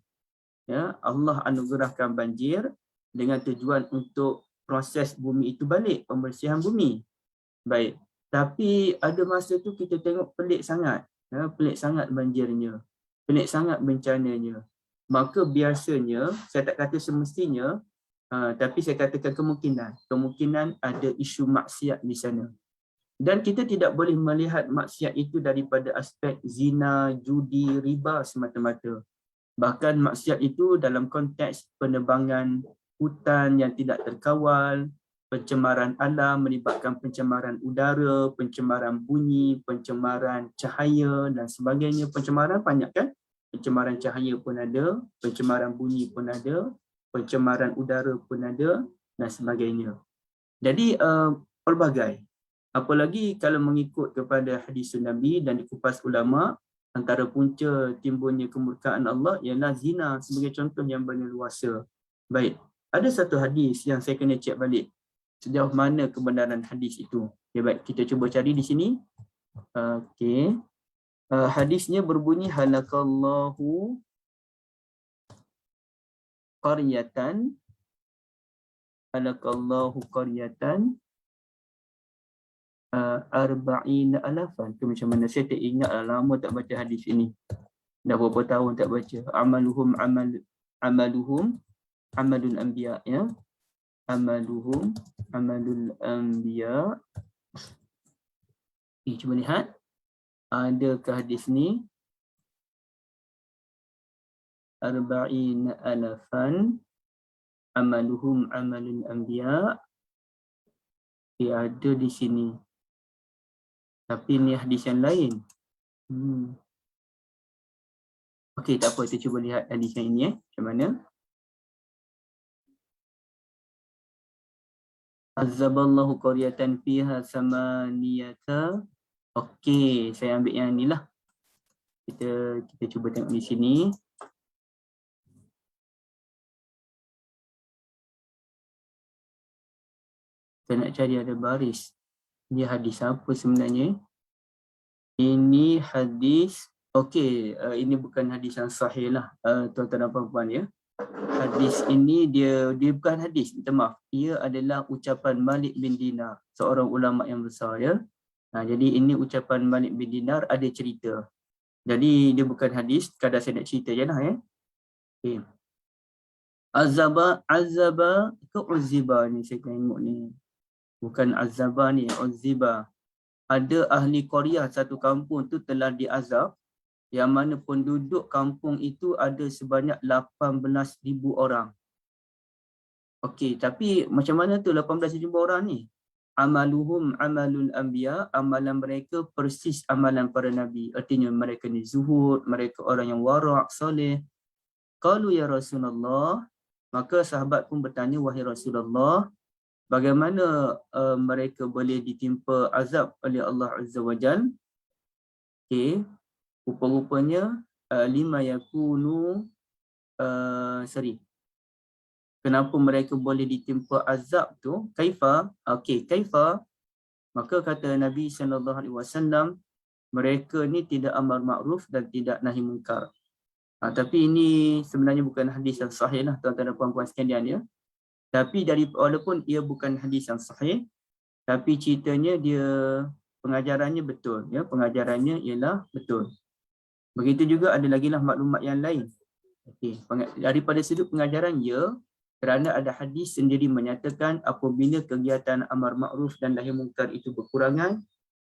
A: Ya, Allah anugerahkan banjir dengan tujuan untuk proses bumi itu balik, pembersihan bumi. Baik. Tapi ada masa tu kita tengok pelik sangat. Ya, pelik sangat banjirnya. Pelik sangat bencananya. Maka biasanya, saya tak kata semestinya, tapi saya katakan kemungkinan ada isu maksiat di sana. Dan kita tidak boleh melihat maksiat itu daripada aspek zina, judi, riba semata-mata. Bahkan maksiat itu dalam konteks penebangan hutan yang tidak terkawal, pencemaran alam melibatkan pencemaran udara, pencemaran bunyi, pencemaran cahaya dan sebagainya. Pencemaran banyak kan? Pencemaran cahaya pun ada, pencemaran bunyi pun ada, pencemaran udara pun ada dan sebagainya. Jadi pelbagai. Apalagi kalau mengikut kepada hadis Nabi dan dikupas ulama, antara punca timbulnya kemurkaan Allah ialah zina sebagai contoh yang berleluasa. Baik, ada satu hadis yang saya kena cek balik. Sejauh mana kebenaran hadis itu? Okay, baik, kita cuba cari di sini. Okey. Hadisnya berbunyi halakallahu qaryatan arba'ina alafan. Itu macam mana? Saya tak ingat lah, lama tak baca hadis ini. Dah berapa tahun tak baca. Amaluhum amalul anbiya, ya. Amaluhum amalul anbiya. Cuba lihat. Adakah hadis ni? Arba'ina alafan amaluhum amalul anbiya. Ada di sini. Tapi ni hadis yang lain. Okey, tak apa, kita cuba lihat hadis yang ini. Macam mana? Azaballahu qaryatan fiha samaniyata. Okey, saya ambil yang ni lah. Kita cuba tengok di sini. Saya nak cari ada baris. Ini hadis apa sebenarnya? Ini hadis, okey, ini bukan hadis yang sahih lah, tuan-tuan dan puan-puan ya. Hadis ini dia bukan hadis, minta maaf. Ia adalah ucapan Malik bin Dinar, seorang ulama yang besar ya. Jadi ini ucapan Malik bin Dinar ada cerita. Jadi dia bukan hadis, kadang saya nak cerita je lah ya. Okay. Azaba ke uziba ni saya tengok ni. Bukan azaba ni, uziba. Ada ahli Korea satu kampung tu telah diazab, yang mana penduduk kampung itu ada sebanyak 18,000 orang. Okey, tapi macam mana tu 18,000 orang ni? Amaluhum amalul anbiya, amalan mereka persis amalan para nabi. Artinya mereka ni zuhud, mereka orang yang wara', soleh. Qalu ya Rasulullah, maka sahabat pun bertanya, wahai Rasulullah, bagaimana mereka boleh ditimpa azab oleh Allah Azza wa Jal? Okey, rupa-rupanya lima yakunu kenapa mereka boleh ditimpa azab tu? Kaifa? Okey, kaifa? Maka kata Nabi SAW, mereka ni tidak amar ma'ruf dan tidak nahi munkar. Tapi ini sebenarnya bukan hadis yang sahih lah tuan-tuan dan puan-puan sekalian ya. Tapi walaupun ia bukan hadis yang sahih, tapi ceritanya dia pengajarannya betul ya, pengajarannya ialah betul. Begitu juga ada lagi lah maklumat yang lain. Okey, daripada sudut pengajaran ya, kerana ada hadis sendiri menyatakan apabila kegiatan amar makruf dan nahi munkar itu berkurangan,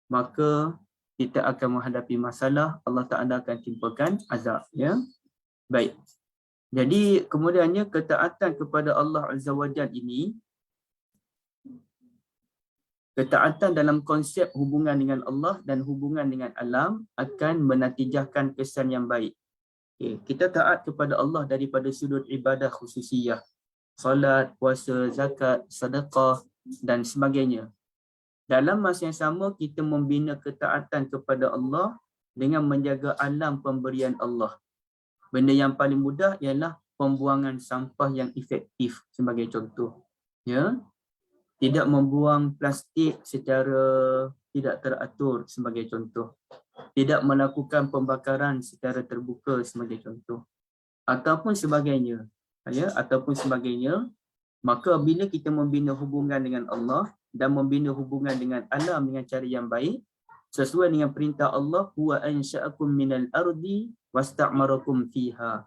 A: maka kita akan menghadapi masalah, Allah Ta'ala akan timpakan azab ya. Baik. Jadi kemudiannya ketaatan kepada Allah Azza wa Jalla ini, ketaatan dalam konsep hubungan dengan Allah dan hubungan dengan alam akan menatijahkan kesan yang baik. Okay. Kita taat kepada Allah daripada sudut ibadah khususiyah, salat, puasa, zakat, sedekah dan sebagainya. Dalam masa yang sama kita membina ketaatan kepada Allah dengan menjaga alam pemberian Allah. Benda yang paling mudah ialah pembuangan sampah yang efektif sebagai contoh. Ya. Tidak membuang plastik secara tidak teratur sebagai contoh. Tidak melakukan pembakaran secara terbuka sebagai contoh. Ataupun sebagainya. Ya, ataupun sebagainya. Maka bila kita membina hubungan dengan Allah dan membina hubungan dengan alam dengan cara yang baik, sesuai dengan perintah Allah, huwa ansha'akum minal ardi wasta'marakum fiha.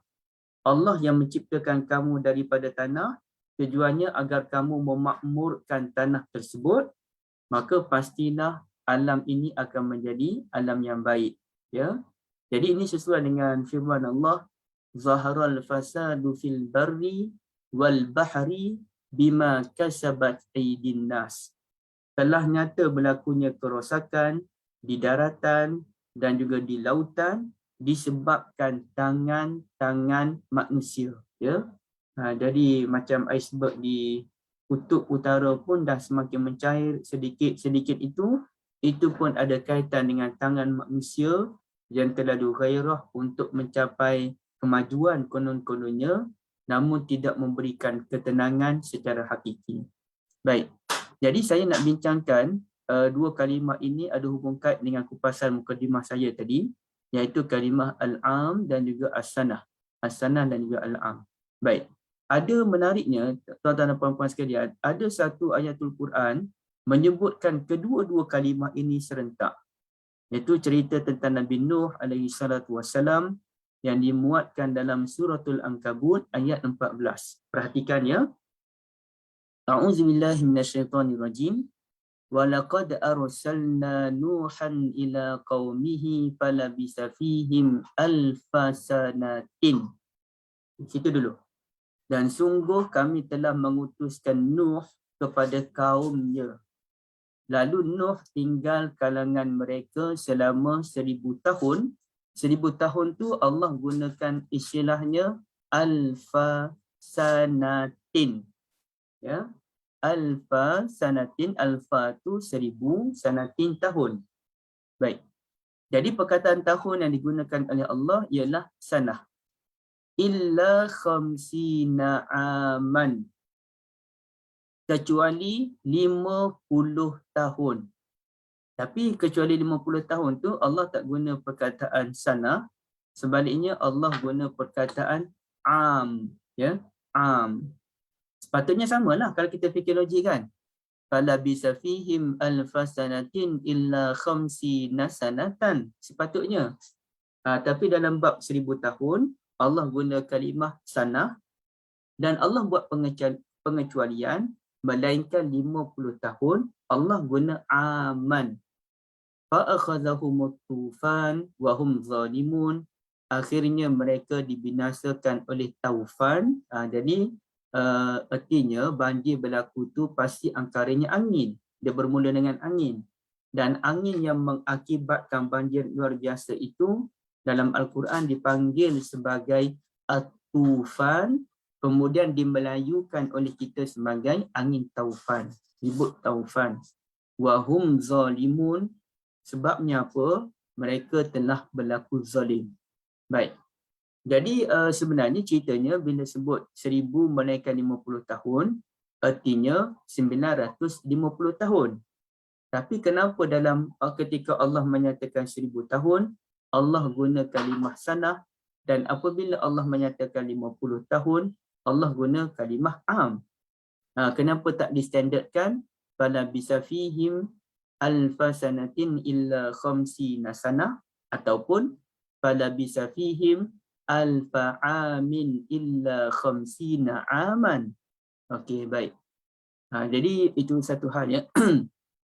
A: Allah yang menciptakan kamu daripada tanah, tujuannya agar kamu memakmurkan tanah tersebut, maka pastilah alam ini akan menjadi alam yang baik. Ya. Jadi ini sesuai dengan firman Allah, zaharal fasadu fil barri wal bahri bima kasabat aydin nas. Telah nyata berlakunya kerosakan di daratan dan juga di lautan disebabkan tangan-tangan manusia. Ya. Jadi macam iceberg di kutub utara pun dah semakin mencair sedikit-sedikit itu pun ada kaitan dengan tangan manusia yang terlalu gairah untuk mencapai kemajuan konon-kononnya, namun tidak memberikan ketenangan secara hakiki. Baik, jadi saya nak bincangkan dua kalimah ini ada hubung kait dengan kupasan mukadimah saya tadi, iaitu kalimah al-am dan juga as-sanah. As-sanah dan juga al-am. Baik. Ada menariknya, tuan-tuan dan puan-puan sekalian, ada satu ayatul Quran menyebutkan kedua-dua kalimah ini serentak. Iaitu cerita tentang Nabi Nuh alaihi salatu wassalam yang dimuatkan dalam suratul Ankabut ayat 14. Perhatikan ya. A'udzubillahi minasyaitonirrajim. Walaqad arsalna Nuhan ila qaumihi falabisa fihim alfasanatin. Situ dulu. Dan sungguh kami telah mengutuskan Nuh kepada kaumnya. Lalu Nuh tinggal kalangan mereka selama 1000 tahun. 1000 tahun tu Allah gunakan istilahnya alfa sanatin. Ya. Alfa sanatin, alfa tu 1000, sanatin tahun. Baik. Jadi perkataan tahun yang digunakan oleh Allah ialah sanah. Illa khamsina aman. kecuali 50 tahun. Tapi kecuali 50 tahun tu Allah tak guna perkataan sana, sebaliknya Allah guna perkataan am, ya, am. Sepatutnya samalah kalau kita fikir logik kan. Fala bisa fihim alfasanatin illa khamsina sanatan. Sepatutnya. Tapi dalam bab 1000 tahun Allah guna kalimah sana dan Allah buat pengecualian melainkan 50 tahun Allah guna aman. Fa'akhadhahumut tufan wa hum zalimun. Akhirnya mereka dibinasakan oleh taufan. Jadi artinya banjir berlaku tu pasti angkaranya angin. Dia bermula dengan angin. Dan angin yang mengakibatkan banjir luar biasa itu dalam Al-Quran dipanggil sebagai at-tufan, kemudian dimelayukan oleh kita sebagai angin taufan. Disebut taufan. Wa hum zalimun. Sebabnya apa? Mereka telah berlaku zalim. Baik. Jadi sebenarnya ceritanya bila sebut 1000 menaikkan 50 tahun, artinya 950 tahun. Tapi kenapa dalam ketika Allah menyatakan 1000 tahun, Allah guna kalimah sanah, dan apabila Allah menyatakan 50 tahun, Allah guna kalimah am. Kenapa tak distandardkan? Fala bisa fihim alfa sanatin illa khamsina sanah, ataupun fala bisa fihim alfa amin illa khamsina aman. Okey, baik. Jadi itu satu hal ya.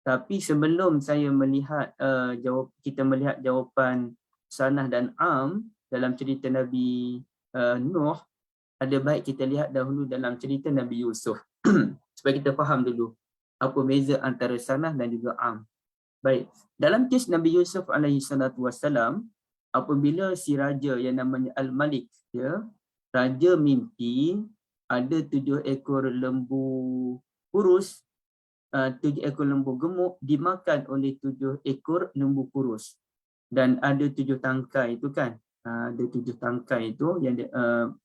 A: Tapi sebelum saya melihat kita melihat jawapan sanah dan am dalam cerita Nabi Nuh, ada baik kita lihat dahulu dalam cerita Nabi Yusuf supaya kita faham dulu apa beza antara sanah dan juga am. Baik, dalam kes Nabi Yusuf alaihi salatu wassalam, apabila si raja yang namanya Al-Malik, ya, raja mimpi ada 7 ekor lembu kurus, 7 ekor lembu gemuk dimakan oleh 7 ekor lembu kurus. Dan ada 7 tangkai itu kan. Ada 7 tangkai itu yang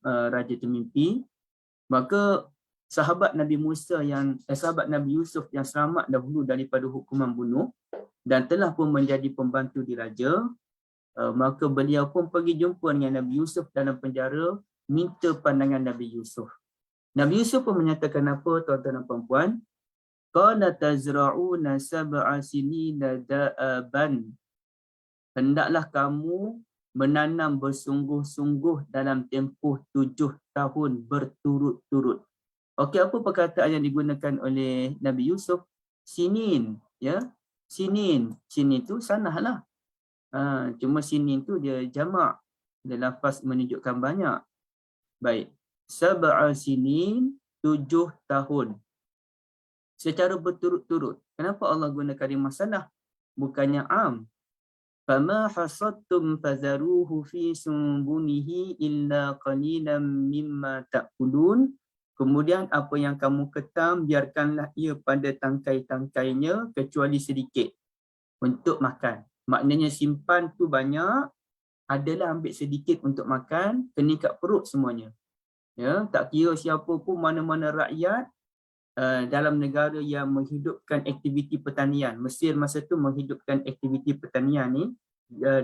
A: raja itu mimpi. Maka sahabat Nabi sahabat Nabi Yusuf yang selamat dahulu daripada hukuman bunuh dan telah pun menjadi pembantu diraja, maka beliau pun pergi jumpa dengan Nabi Yusuf dalam penjara, minta pandangan Nabi Yusuf. Nabi Yusuf pun menyatakan apa, tuan-tuan dan puan-puan? Qala tazra'una sab'a sinina da'aban. Hendaklah kamu menanam bersungguh-sungguh dalam tempoh 7 tahun berturut-turut. Okey, apa perkataan yang digunakan oleh Nabi Yusuf? Sinin, ya. Sinin. Sinin itu sanah lah. Cuma sinin tu dia jamak. Dia lafaz menunjukkan banyak. Baik. Sab'a sinin, 7 tahun. Secara berturut-turut. Kenapa Allah guna kalimah sanah? Bukannya am. Fama hasadtum fadharuhu fi sumbunihi illa qalilan mimma ta'kulun. Kemudian apa yang kamu ketam, biarkanlah ia pada tangkai-tangkainya kecuali sedikit untuk makan. Maknanya simpan tu banyak, adalah ambil sedikit untuk makan, kena kat perut semuanya. Ya, tak kira siapa pun, mana-mana rakyat dalam negara yang menghidupkan aktiviti pertanian. Mesir masa tu menghidupkan aktiviti pertanian ni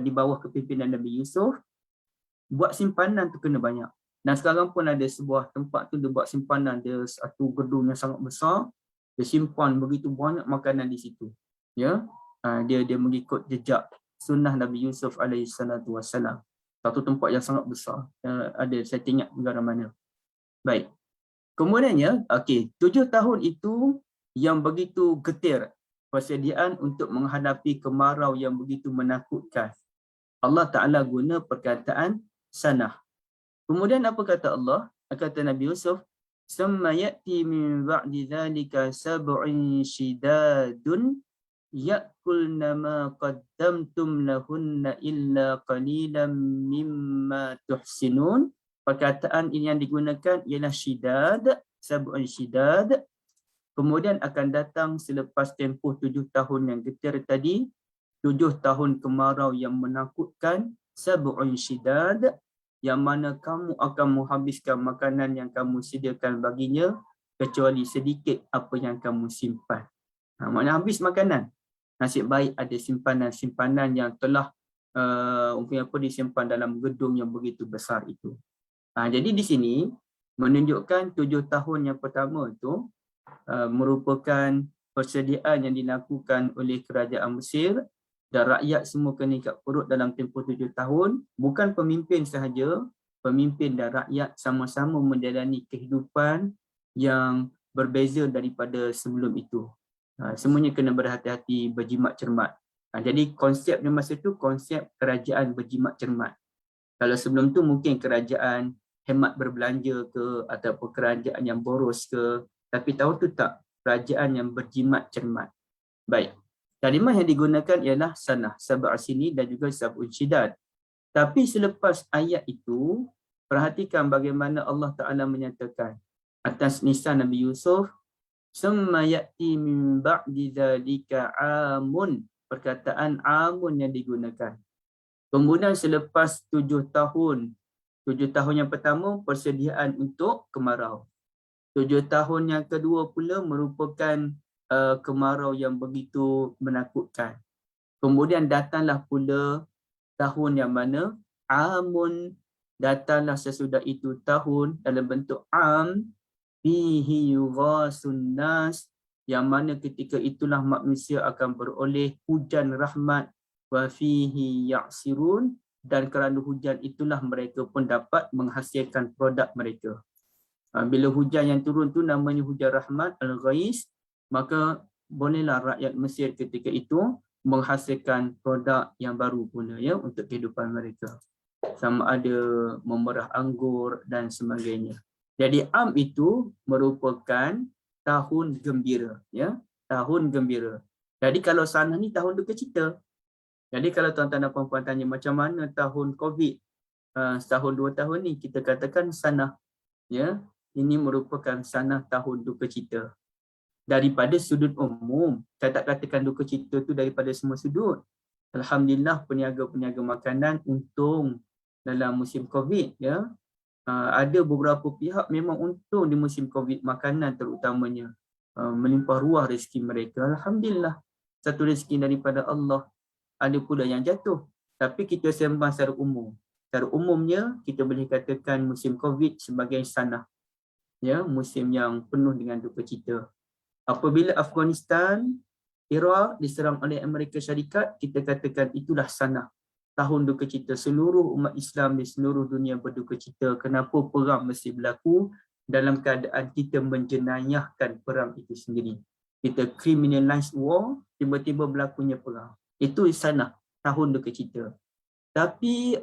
A: di bawah kepimpinan Nabi Yusuf. Buat simpanan tu kena banyak. Dan sekarang pun ada sebuah tempat tu dia buat simpanan, dia satu gedung yang sangat besar, dia simpan begitu banyak makanan di situ. Ya, dia mengikut jejak sunnah Nabi Yusuf alaihi salatu wassalam. Satu tempat yang sangat besar. Ada, saya tak ingat negara mana. Baik. Kemudiannya, 7 tahun itu yang begitu getir persediaan untuk menghadapi kemarau yang begitu menakutkan. Allah Ta'ala guna perkataan sanah. Kemudian apa kata Allah? Kata Nabi Yusuf, "Summa ya'ti min ba'di dhalika sab'un shidadun ya'kulna ma qaddamtum lahunna illa qalilan mimma tuhsinun." Perkataan ini yang digunakan ialah shidad, sab'un shidad. Kemudian akan datang selepas tempoh 7 tahun yang getir tadi, 7 tahun kemarau yang menakutkan, sab'un shidad, yang mana kamu akan menghabiskan makanan yang kamu sediakan baginya kecuali sedikit apa yang kamu simpan. Maknanya habis makanan. Nasib baik ada simpanan-simpanan yang telah disimpan dalam gedung yang begitu besar itu. Jadi di sini menunjukkan 7 tahun yang pertama itu merupakan persediaan yang dilakukan oleh kerajaan Mesir dan rakyat semua kena ikat perut dalam tempoh 7 tahun. Bukan pemimpin sahaja, pemimpin dan rakyat sama-sama menjalani kehidupan yang berbeza daripada sebelum itu. Semuanya kena berhati-hati, berjimat cermat. Jadi konsep di masa itu konsep kerajaan berjimat cermat. Kalau sebelum tu mungkin kerajaan hemat berbelanja ke ataupun kerajaan yang boros ke, tapi tahun tu tak, kerajaan yang berjimat cermat. Baik. Kalimah yang digunakan ialah sanah, sab'a sini dan juga sab'un syidad. Tapi selepas ayat itu, perhatikan bagaimana Allah Ta'ala menyatakan atas lisan Nabi Yusuf, summa ya'ti min ba'di dzalika amun. Perkataan amun yang digunakan. Kemudian selepas 7 tahun, 7 tahun yang pertama persediaan untuk kemarau. 7 tahun yang kedua pula merupakan kemarau yang begitu menakutkan. Kemudian datanglah pula tahun yang mana amun, datanglah sesudah itu tahun dalam bentuk am, fihi yughasun nas, yang mana ketika itulah manusia akan beroleh hujan rahmat, wa fihi ya'sirun, dan kerana hujan itulah mereka pun dapat menghasilkan produk mereka. Bila hujan yang turun tu namanya hujan rahmat, al-ghais, maka bolehlah rakyat Mesir ketika itu menghasilkan produk yang baru pula ya untuk kehidupan mereka. Sama ada memerah anggur dan sebagainya. Jadi am itu merupakan tahun gembira, ya, tahun gembira. Jadi kalau sanah ni tahun duka cita. Jadi kalau tuan-tuan dan puan-puan tanya macam mana tahun COVID setahun 2 tahun ni, kita katakan sanah, ya, ini merupakan sanah tahun duka cita. Daripada sudut umum, saya tak katakan duka cita tu daripada semua sudut. Alhamdulillah peniaga-peniaga makanan untung dalam musim COVID, ya. Ada beberapa pihak memang untung di musim COVID, makanan terutamanya. Melimpah ruah rezeki mereka. Alhamdulillah. Satu rezeki daripada Allah. Ada pula yang jatuh. Tapi kita sembang secara umum. Secara umumnya, kita boleh katakan musim COVID sebagai sanah. Ya, musim yang penuh dengan duka cita. Apabila Afghanistan, Iraq diserang oleh Amerika Syarikat, kita katakan itulah sanah. Tahun duka cita, seluruh umat Islam di seluruh dunia berduka cita. Kenapa perang mesti berlaku dalam keadaan kita menjenayahkan perang itu sendiri. Kita criminalize war, tiba-tiba berlakunya perang. Itu sanah tahun duka cita. Tapi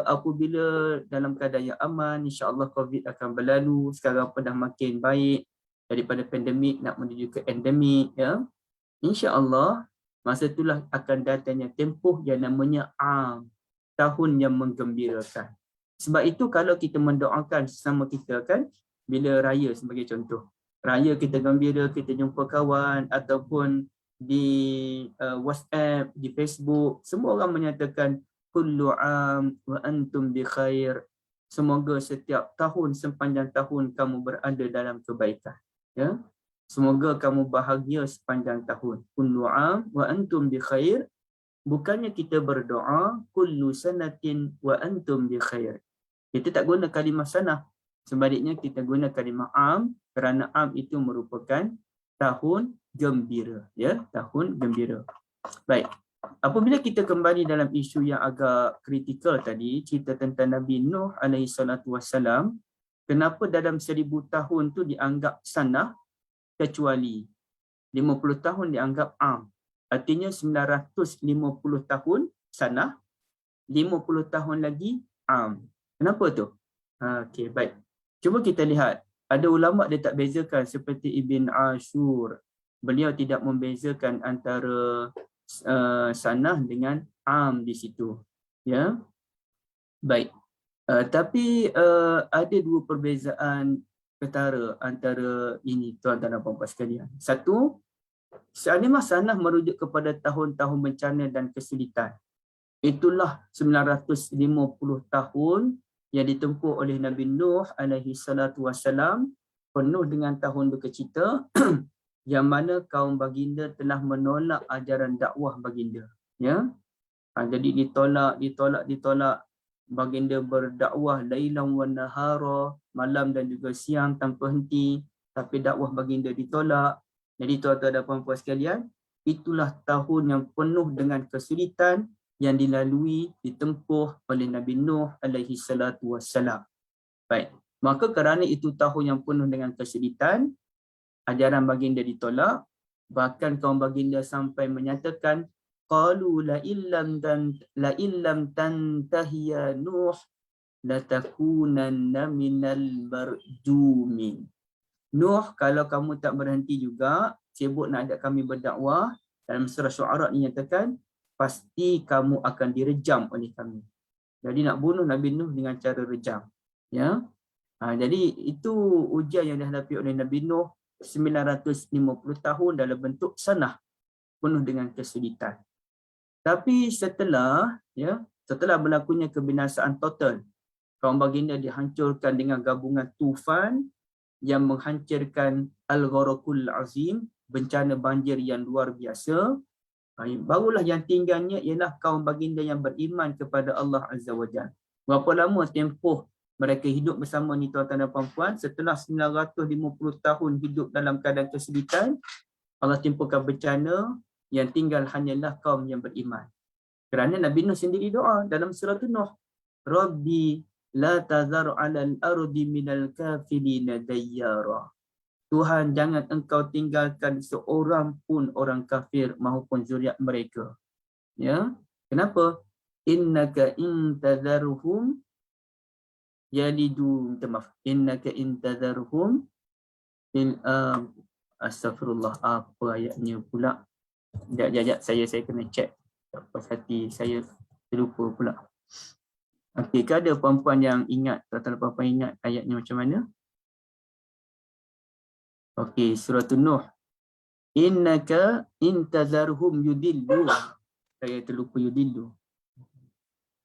A: apabila dalam keadaan yang aman, insya-Allah COVID akan berlalu. Sekarang pun dah makin baik daripada pandemik nak menuju ke endemik, ya. Insya-Allah masa itulah akan datangnya tempoh yang namanya am, tahun yang menggembirakan. Sebab itu kalau kita mendoakan sesama kita kan, bila raya sebagai contoh, raya kita gembira, kita jumpa kawan ataupun di WhatsApp, di Facebook, semua orang menyatakan kullu am wa antum bi khair. Semoga setiap tahun sepanjang tahun kamu berada dalam kebaikan, ya. Semoga kamu bahagia sepanjang tahun. Kullu am wa antum bi khair. Bukannya kita berdoa kullu sanatin wa antum bi khair. Kita tak guna kalimah sanah. Sebaliknya kita guna kalimah am kerana am itu merupakan tahun gembira, ya, tahun gembira. Baik. Apabila kita kembali dalam isu yang agak kritikal tadi, cerita tentang Nabi Nuh alaihi salatu wassalam, kenapa dalam 1000 tahun tu dianggap sanah, kecuali 50 tahun dianggap am. Artinya 950 tahun sanah, 50 tahun lagi am. Kenapa tu? Okey, baik. Cuba kita lihat. Ada ulama dia tak bezakan seperti Ibn Ashur. Beliau tidak membezakan antara sanah dengan am di situ. Ya. Baik. Tapi ada dua perbezaan ketara antara ini tuan-tuan dan puan-puan sekalian. Satu, kalimah sanah merujuk kepada tahun-tahun bencana dan kesulitan. Itulah 950 tahun yang ditempuh oleh Nabi Nuh alaihi salatu wassalam penuh dengan tahun berkecita yang mana kaum baginda telah menolak ajaran dakwah baginda. Ya, jadi ditolak. Baginda berdakwah lailan wa nahara, malam dan juga siang tanpa henti, tapi dakwah baginda ditolak. Jadi tuan-tuan dan puan-puan sekalian, itulah tahun yang penuh dengan kesulitan yang ditempuh oleh Nabi Nuh alaihi salatu wassalam. Baik, maka kerana itu tahun yang penuh dengan kesulitan, ajaran baginda ditolak, bahkan kaum baginda sampai menyatakan qalu la illam tantahi ya Nuh latakunanna minal marjumin. Nuh, kalau kamu tak berhenti juga sibuk nak ajak kami berdakwah, dalam surah Syu'ara dinyatakan pasti kamu akan direjam oleh kami. Jadi nak bunuh Nabi Nuh dengan cara rejam. Ya. Jadi itu ujian yang dihadapi oleh Nabi Nuh 950 tahun dalam bentuk sanah penuh dengan kesulitan. Tapi setelah berlakunya kebinasaan total, kaum baginda dihancurkan dengan gabungan tufan yang menghancurkan Al-Gharaqul Azim, bencana banjir yang luar biasa. Barulah yang tinggalnya ialah kaum baginda yang beriman kepada Allah Azza wa Jalla. Berapa lama tempoh mereka hidup bersama ni tuan-tuan dan puan-puan? Setelah 950 tahun hidup dalam keadaan kesulitan, Allah timpakan bencana, yang tinggal hanyalah kaum yang beriman. Kerana Nabi Nuh sendiri doa dalam surah Nuh, Rabbi la tazar 'alal ardi minal kafirina dayyara. Tuhan, jangan engkau tinggalkan seorang pun orang kafir maupun zuriat mereka. Ya, kenapa? Innaka intazarhum yalidu, innaka intazarhum astagfirullah, apa ayatnya pula? Sekejap, saya kena check. Tak puas hati, saya terlupa pula. Okey, ada puan-puan yang ingat, tuan-tuan dan puan-puan ingat ayatnya macam mana? Okey, surah Nuh. Innaka intazarhum yudillu. Saya terlupa yudillu.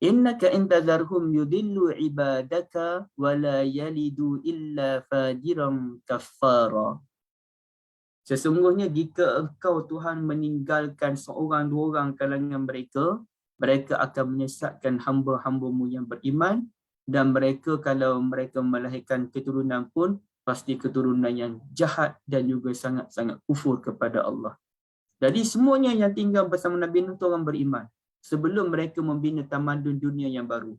A: Innaka intazarhum yudillu ibadaka wala yalidu illa fajiran kaffara. Sesungguhnya jika engkau Tuhan meninggalkan seorang dua orang kalangan mereka, mereka akan menyesatkan hamba-hambamu yang beriman, dan mereka kalau mereka melahirkan keturunan pun pasti keturunan yang jahat dan juga sangat-sangat kufur kepada Allah. Jadi semuanya yang tinggal bersama Nabi Nuh itu orang beriman sebelum mereka membina tamadun dunia yang baru.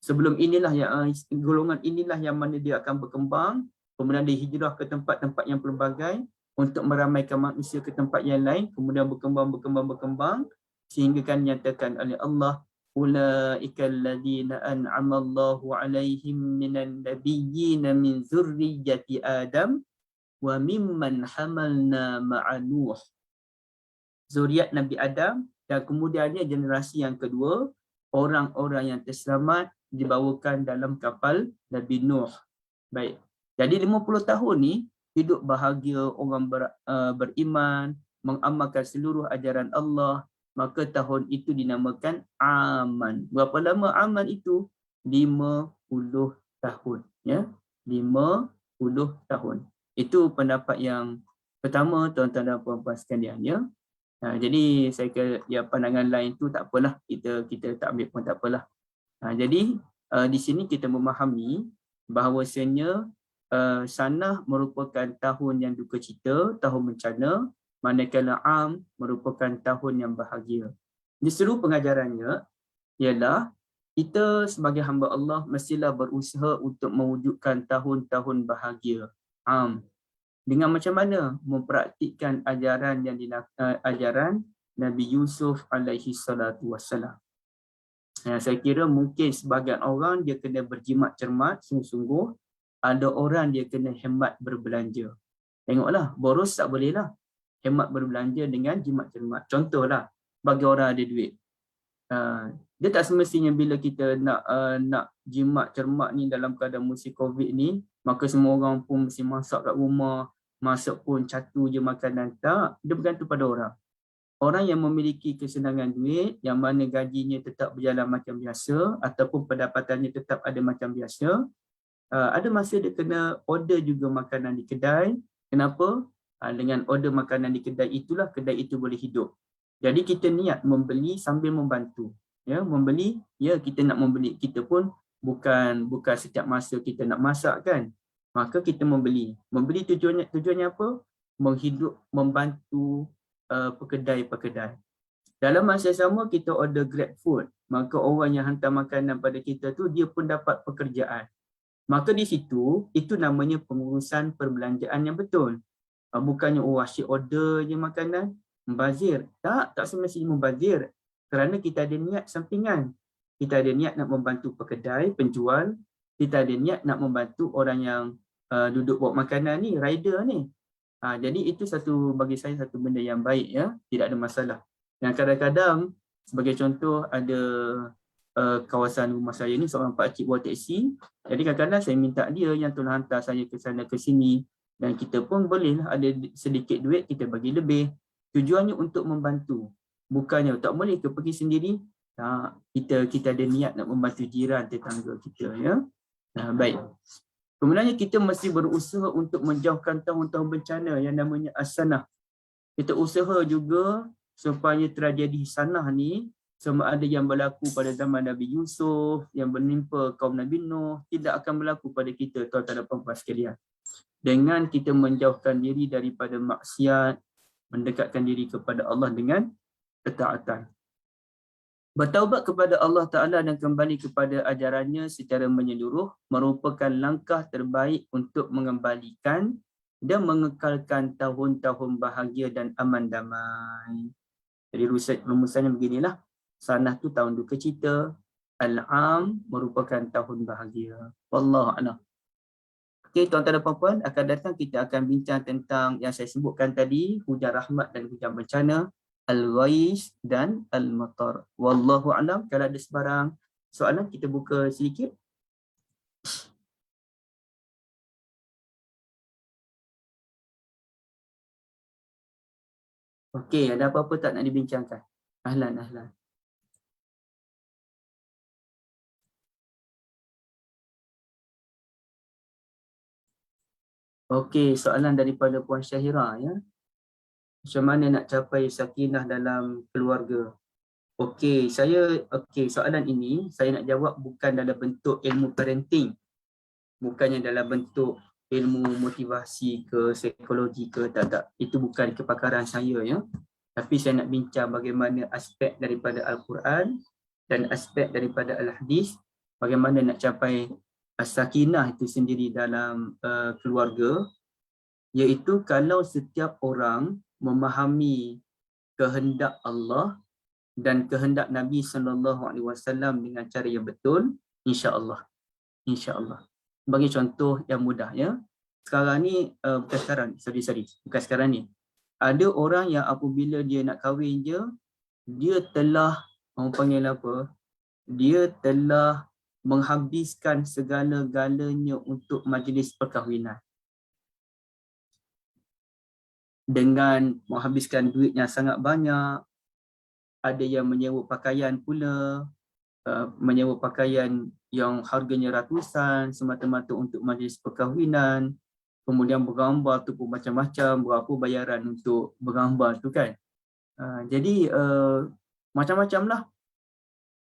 A: Sebelum inilah yang golongan inilah yang mana dia akan berkembang, kemudian dia hijrah ke tempat-tempat yang pelbagai untuk meramaikan manusia ke tempat yang lain, kemudian berkembang sehingga kan nyatakan oleh Allah, ulaikal ladzina an'ama Allahu alaihim minan nabiyyin min zurriyyati Adam wa mimman hamalna ma'a Nuh. Zuriat Nabi Adam dan kemudiannya generasi yang kedua, orang-orang yang terselamat dibawakan dalam kapal Nabi Nuh. Baik. Jadi 50 tahun ni hidup bahagia, orang beriman, mengamalkan seluruh ajaran Allah, maka tahun itu dinamakan Aman. Berapa lama Aman itu? 50 tahun. Ya? 50 tahun. Itu pendapat yang pertama, tuan-tuan dan puan-puan sekalian. Ya? Jadi saya kira ya, pandangan lain tu tak apalah, kita tak ambil pun tak apalah. Jadi di sini kita memahami bahawasanya sanah merupakan tahun yang duka cita, tahun bencana, manakala Am merupakan tahun yang bahagia. Di seluruh pengajarannya ialah kita sebagai hamba Allah mestilah berusaha untuk mewujudkan tahun-tahun bahagia Am. Dengan macam mana? Mempraktikkan ajaran ajaran Nabi Yusuf alaihi salatu wassalam. Saya kira mungkin sebahagian orang dia kena berjimat cermat sungguh-sungguh. Ada orang dia kena hemat berbelanja. Tengoklah, boros tak boleh lah. Hemat berbelanja dengan jimat cermat. Contohlah, bagi orang ada duit. Dia tak semestinya bila kita nak jimat cermat ni dalam keadaan musim COVID ni, maka semua orang pun mesti masak kat rumah, masak pun catu je makanan. Tak, dia bergantung pada orang. Orang yang memiliki kesenangan duit, yang mana gajinya tetap berjalan macam biasa, ataupun pendapatannya tetap ada macam biasa, Ada masa dia kena order juga makanan di kedai. Kenapa? Dengan order makanan di kedai itulah kedai itu boleh hidup. Jadi kita niat membeli sambil membantu. Ya, membeli, ya kita nak membeli. Kita pun bukan setiap masa kita nak masak kan. Maka kita membeli. Membeli tujuannya apa? Membantu pekedai-pekedai. Dalam masa sama kita order Grab food, maka orang yang hantar makanan pada kita tu dia pun dapat pekerjaan. Maka di situ, itu namanya pengurusan perbelanjaan yang betul. Bukannya asyik order je makanan, membazir. Tak semestinya membazir. Kerana kita ada niat sampingan. Kita ada niat nak membantu pekedai, penjual. Kita ada niat nak membantu orang yang duduk bawa makanan ni, rider ni. Jadi itu bagi saya satu benda yang baik, ya, tidak ada masalah. Dan kadang-kadang, sebagai contoh, ada kawasan rumah saya ni seorang pakcik bawa teksi. Jadi kadang-kadang saya minta dia yang tolong hantar saya ke sana ke sini. Dan kita pun bolehlah ada sedikit duit, kita bagi lebih. Tujuannya untuk membantu. Bukannya tak boleh ke pergi sendiri. Kita ada niat nak membantu jiran, tetangga kita, ya. Baik. Kemudian kita mesti berusaha untuk menjauhkan tahun-tahun bencana yang namanya as-sanah. Kita usaha juga supaya tragedi sanah ni, sama ada yang berlaku pada zaman Nabi Yusuf, yang menimpa kaum Nabi Nuh, tidak akan berlaku pada kita, tuan-tuan dan puan-puan sekalian. Dengan kita menjauhkan diri daripada maksiat, mendekatkan diri kepada Allah dengan ketaatan. Bertaubat kepada Allah Ta'ala dan kembali kepada ajarannya secara menyeluruh merupakan langkah terbaik untuk mengembalikan dan mengekalkan tahun-tahun bahagia dan aman damai. Jadi rumusannya beginilah. Sanah tu tahun duka cita, Al-Am merupakan tahun bahagia. Wallahu a'lam. Okey, tuan-tuan dan puan-puan, akan datang kita akan bincang tentang yang saya sebutkan tadi, hujan rahmat dan hujan bencana, Al-Ghais dan Al-Matar. Wallahu a'lam. Kalau ada sebarang soalan, kita buka sedikit. Okey, ada apa-apa tak nak dibincangkan? Ahlan. Okey, soalan daripada Puan Syahira, ya. Macam mana nak capai sakinah dalam keluarga? Okey, soalan ini saya nak jawab bukan dalam bentuk ilmu parenting. Bukannya dalam bentuk ilmu motivasi ke psikologi ke, tak. Itu bukan kepakaran saya, ya. Tapi saya nak bincang bagaimana aspek daripada Al-Quran dan aspek daripada Al-Hadis, bagaimana nak capai as-sakinah itu sendiri dalam keluarga, iaitu kalau setiap orang memahami kehendak Allah dan kehendak Nabi SAW dengan cara yang betul, insya-Allah. Bagi contoh yang mudah, ya. Sekarang ni, bukan sekarang, bukan sekarang ni. Ada orang yang apabila dia nak kahwin je, dia telah, orang panggil apa? Dia telah menghabiskan segala-galanya untuk majlis perkahwinan. Dengan menghabiskan duit yang sangat banyak, ada yang menyewa pakaian pula, menyewa pakaian yang harganya ratusan semata-mata untuk majlis perkahwinan, kemudian bergambar tu pun macam-macam, berapa bayaran untuk bergambar tu kan. Jadi macam-macam lah.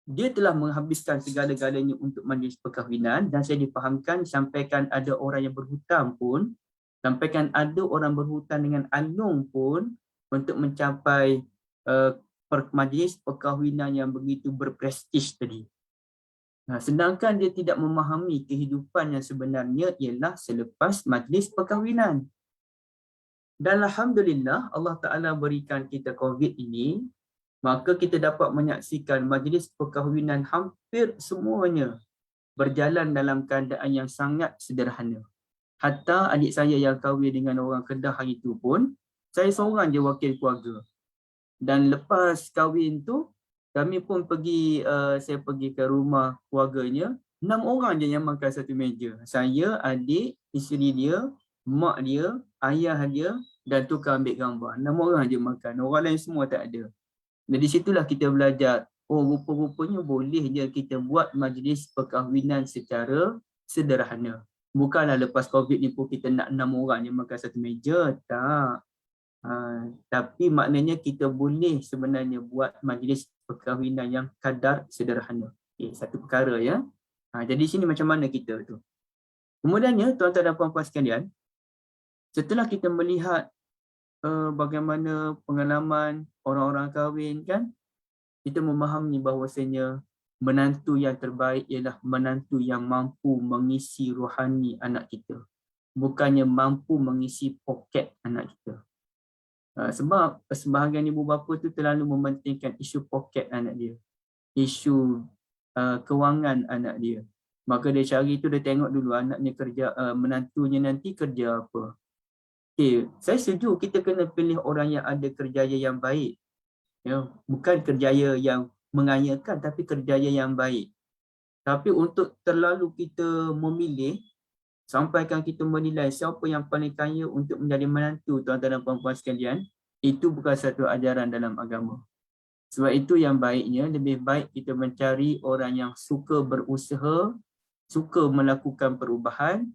A: Dia telah menghabiskan segala-galanya untuk majlis perkahwinan, dan saya difahamkan sampaikan ada orang yang berhutang pun, sampaikan ada orang berhutang dengan Anung pun untuk mencapai majlis perkahwinan yang begitu berprestij tadi. Sedangkan dia tidak memahami kehidupan yang sebenarnya ialah selepas majlis perkahwinan. Dan alhamdulillah Allah Ta'ala berikan kita COVID ini, maka kita dapat menyaksikan majlis perkahwinan hampir semuanya berjalan dalam keadaan yang sangat sederhana. Hatta adik saya yang kahwin dengan orang Kedah hari itu pun, saya seorang je wakil keluarga. Dan lepas kahwin tu, kami pun saya pergi ke rumah keluarganya, 6 orang je yang makan satu meja. Saya, adik, isteri dia, mak dia, ayah dia dan tukang ambil gambar. 6 orang je makan, orang lain semua tak ada. Dan di situlah kita belajar, rupa-rupanya boleh je kita buat majlis perkahwinan secara sederhana. Bukanlah lepas COVID ni pun kita nak 6 orang je makan satu meja, tak. Tapi maknanya kita boleh sebenarnya buat majlis perkahwinan yang kadar sederhana. Satu perkara ya. Jadi sini macam mana kita tu. Kemudiannya tuan-tuan dan puan-puan sekalian, setelah kita melihat bagaimana pengalaman orang-orang kahwin kan, kita memahami bahawasanya menantu yang terbaik ialah menantu yang mampu mengisi rohani anak kita. Bukannya mampu mengisi poket anak kita. Sebab sebahagian ibu bapa tu terlalu mementingkan isu poket anak dia, isu kewangan anak dia. Maka dia cari tu, dia tengok dulu anaknya kerja, menantunya nanti kerja apa. Saya setuju kita kena pilih orang yang ada kerjaya yang baik. Ya, bukan kerjaya yang mengayakan, tapi kerjaya yang baik. Tapi untuk terlalu kita memilih, sampaikan kita menilai siapa yang paling kaya untuk menjadi menantu, tuan-tuan dan puan-puan sekalian, itu bukan satu ajaran dalam agama. Sebab itu yang baiknya, lebih baik kita mencari orang yang suka berusaha, suka melakukan perubahan,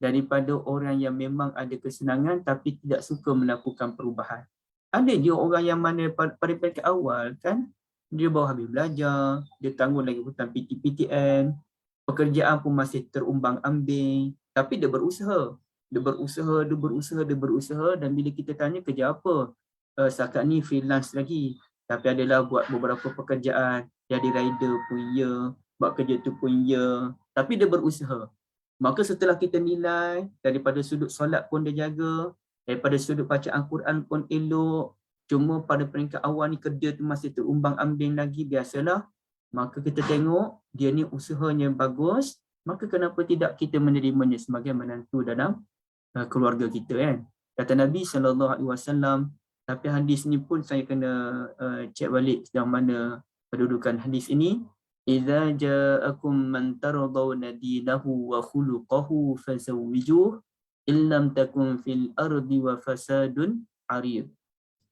A: daripada orang yang memang ada kesenangan tapi tidak suka melakukan perubahan. Ada je orang yang mana pada peringkat awal kan, dia baru habis belajar, dia tanggung lagi hutang PTPTN, pekerjaan pun masih terumbang ambing, tapi dia berusaha. Dia berusaha dan bila kita tanya kerja apa? Setakat ni freelance lagi. Tapi adalah buat beberapa pekerjaan, jadi rider pun ya, buat kerja tu pun ya. Tapi dia berusaha. Maka setelah kita nilai, daripada sudut solat pun dia jaga, daripada sudut bacaan Quran pun elok, cuma pada peringkat awal ni kerja tu masih terumbang ambing lagi, biasalah. Maka kita tengok dia ni usahanya bagus, maka kenapa tidak kita menerimanya sebagai menantu dalam keluarga kita kan. Kata Nabi SAW, tapi hadis ni pun saya kena cek balik yang mana kedudukan hadis ini. Idza ja'akum man taradawna dinahu wa khuluquhu fazawwijuh illam takun fil ardi wa fasadun arid.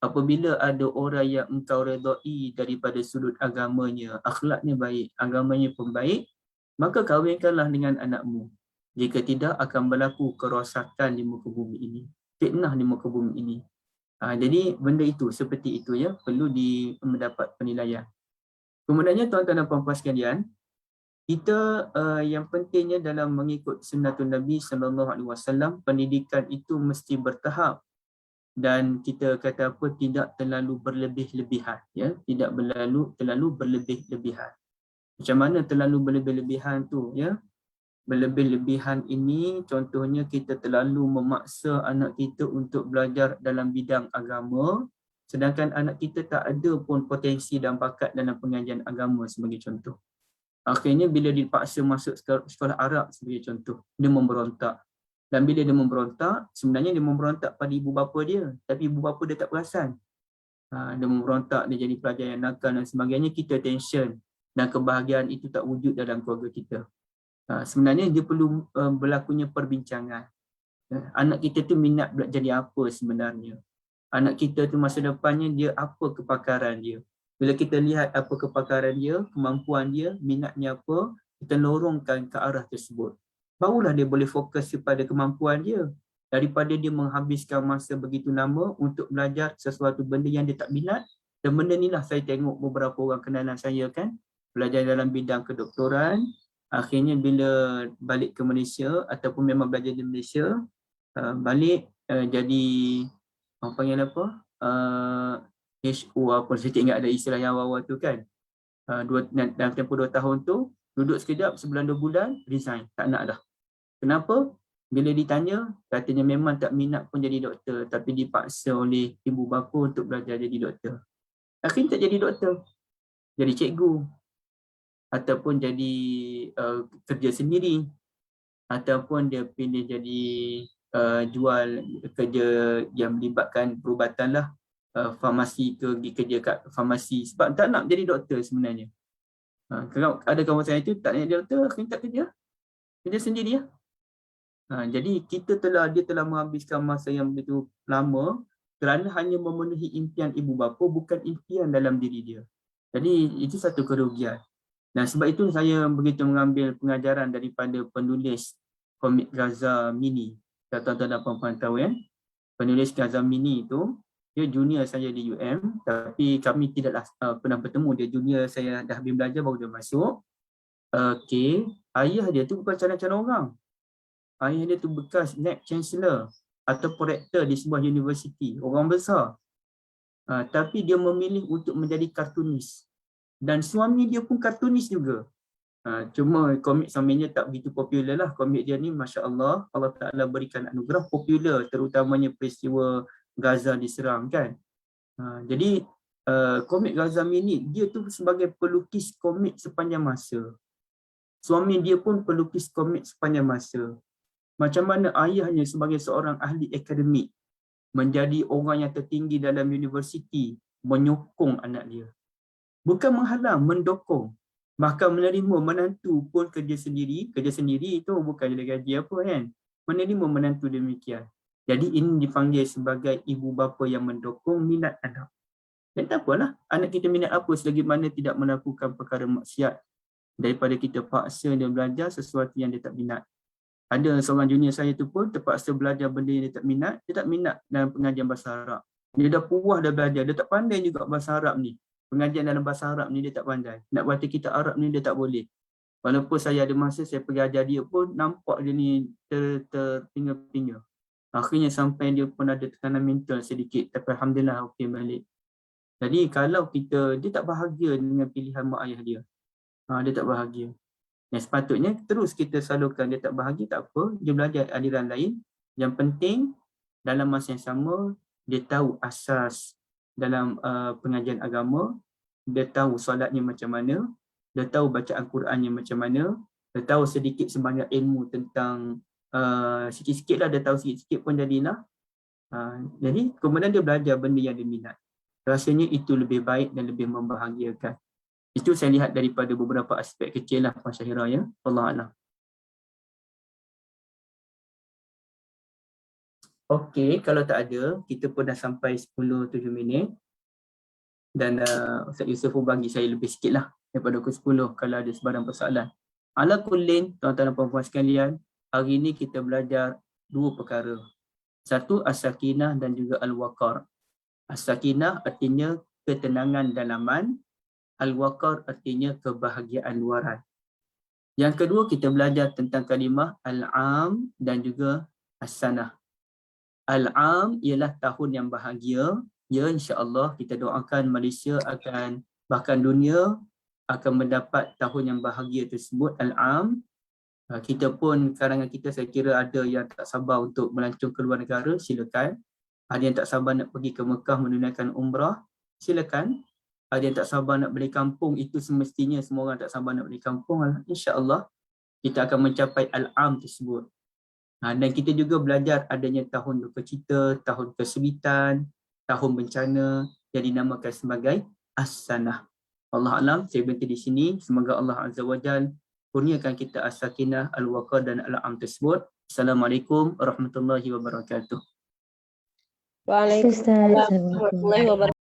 A: Apabila ada orang yang engkau redai daripada sudut agamanya, akhlaknya baik, agamanya pun baik, maka kahwinkanlah dengan anakmu. Jika tidak, akan berlaku kerosakan di muka bumi ini, fitnah di muka bumi ini. Jadi benda itu, seperti itu ya, perlu mendapat penilaian. Kemudiannya tuan-tuan dan puan-puan sekalian, kita yang pentingnya dalam mengikut sunnatun Nabi SAW, pendidikan itu mesti bertahap. Dan kita kata apa, tidak terlalu berlebih-lebihan ya, tidak terlalu berlebih-lebihan. Macam mana terlalu berlebih-lebihan tu ya? Berlebih-lebihan ini contohnya kita terlalu memaksa anak kita untuk belajar dalam bidang agama, sedangkan anak kita tak ada pun potensi dan bakat dalam pengajian agama sebagai contoh. Akhirnya bila dipaksa masuk sekolah Arab sebagai contoh, dia memberontak. Dan bila dia memberontak, sebenarnya dia memberontak pada ibu bapa dia, tapi ibu bapa dia tak perasan. Dia memberontak, dia jadi pelajar yang nakal dan sebagainya, kita tension dan kebahagiaan itu tak wujud dalam keluarga kita. Sebenarnya dia perlu berlakunya perbincangan. Anak kita tu minat jadi apa sebenarnya? Anak kita tu masa depannya dia apa kepakaran dia? Bila kita lihat apa kepakaran dia, kemampuan dia, minatnya apa, kita lorongkan ke arah tersebut. Barulah dia boleh fokus kepada kemampuan dia, daripada dia menghabiskan masa begitu lama untuk belajar sesuatu benda yang dia tak minat. Dan benda ni lah saya tengok beberapa orang kenalan saya kan, belajar dalam bidang kedoktoran, akhirnya bila balik ke Malaysia ataupun memang belajar di Malaysia, balik jadi orang panggil apa, HO apa, saya tak ingat ada istilah yang awal-awal tu kan. Dalam tempoh 2 tahun tu, duduk sekejap, sebulan 2 bulan, resign, tak nak dah. Kenapa? Bila ditanya, katanya memang tak minat pun jadi doktor, tapi dipaksa oleh ibu bapa untuk belajar jadi doktor. Akhirnya tak jadi doktor, jadi cikgu, ataupun jadi kerja sendiri, ataupun dia pilih jadi jual kerja yang melibatkan perubatan lah, farmasi ke, pergi kerja kat farmasi, sebab tak nak jadi doktor sebenarnya. Kalau ada kawan saya tu tak nak jadi doktor, akhirnya tak kerja sendiri lah. Jadi dia telah menghabiskan masa yang begitu lama kerana hanya memenuhi impian ibu bapa, bukan impian dalam diri dia. Jadi itu satu kerugian. Dan sebab itu saya begitu mengambil pengajaran daripada penulis komik Gaza Mini. Tuan-tuan dan puan-puan tahu kan? Penulis Gaza Mini itu, dia junior saya di UM, tapi kami tidaklah pernah bertemu. Dia junior saya, dah habis belajar baru dia masuk. Okey, ayah dia tu bukan calon-calon orang. Ayah dia tu bekas Naib Chancellor atau Prorektor di sebuah universiti, orang besar. Tapi dia memilih untuk menjadi kartunis. Dan suami dia pun kartunis juga. Cuma komik suaminya tak begitu popular lah. Komik dia ni Masya Allah, Allah Ta'ala berikan anugerah popular, terutamanya peristiwa Gaza diserang kan. Jadi komik Gaza Mini, dia tu sebagai pelukis komik sepanjang masa. Suami dia pun pelukis komik sepanjang masa. Macam mana ayahnya sebagai seorang ahli akademik, menjadi orang yang tertinggi dalam universiti, menyokong anak dia. Bukan menghalang, mendukung. Bahkan menerima menantu pun kerja sendiri itu bukan jadi gaji apa kan. Menerima menantu demikian. Jadi ini dipanggil sebagai ibu bapa yang mendukung minat anak. Dan tak apalah, anak kita minat apa selagi mana tidak melakukan perkara maksiat. Daripada kita paksa dia belajar sesuatu yang dia tak minat. Ada seorang junior saya tu pun terpaksa belajar benda yang dia tak minat dalam pengajian bahasa Arab. Dia dah puas dah belajar, dia tak pandai juga bahasa Arab ni. Pengajian dalam bahasa Arab ni dia tak pandai. Nak baca kitab Arab ni dia tak boleh. Walaupun saya ada masa saya pergi ajar dia pun nampak dia ni terpinga-pinga. Akhirnya sampai dia pun ada tekanan mental sedikit. Tapi Alhamdulillah okey balik. Jadi kalau dia tak bahagia dengan pilihan mak ayah dia. Dia tak bahagia. Yang sepatutnya terus kita salurkan. Dia tak bahagia tak apa. Dia belajar aliran lain. Yang penting dalam masa yang sama dia tahu asas dalam pengajian agama, dia tahu solatnya macam mana, dia tahu bacaan Qurannya macam mana, dia tahu sedikit sebanyak ilmu tentang sikit-sikit lah, dia tahu sikit-sikit pun jadilah. Jadi kemudian dia belajar benda yang dia minat. Rasanya itu lebih baik dan lebih membahagiakan. Itu saya lihat daripada beberapa aspek kecil lah Puan Syahira ya. Wallahualam. Okey, kalau tak ada, kita pun dah sampai 10-7 minit. Dan Ustaz Yusof pun bagi saya lebih sikit lah daripada pukul 10 kalau ada sebarang persoalan. Ala kullin, tuan-tuan dan puan-puan sekalian, hari ini kita belajar dua perkara. Satu, as-sakinah dan juga al-waqar. As-sakinah artinya ketenangan dalaman, al-waqar artinya kebahagiaan luaran. Yang kedua, kita belajar tentang kalimah al-am dan juga as-sanah. Al-am ialah tahun yang bahagia. Ya, insya-Allah kita doakan Malaysia akan, bahkan dunia akan mendapat tahun yang bahagia tersebut, al-am. Kita pun, karangan kita saya kira ada yang tak sabar untuk melancong ke luar negara, silakan. Ada yang tak sabar nak pergi ke Mekah menunaikan umrah, silakan. Ada yang tak sabar nak balik kampung, itu semestinya semua orang tak sabar nak balik kampung. Insya-Allah kita akan mencapai al-am tersebut. Dan kita juga belajar adanya tahun duka cita, tahun kesulitan, tahun bencana yang dinamakan sebagai as-sanah. Allah Alam, saya berhenti di sini. Semoga Allah Azza wa Jal kurniakan kita as-sakinah, al-waqar dan al-am tersebut. Assalamualaikum warahmatullahi wabarakatuh.
B: Waalaikumsalam warahmatullahi wabarakatuh.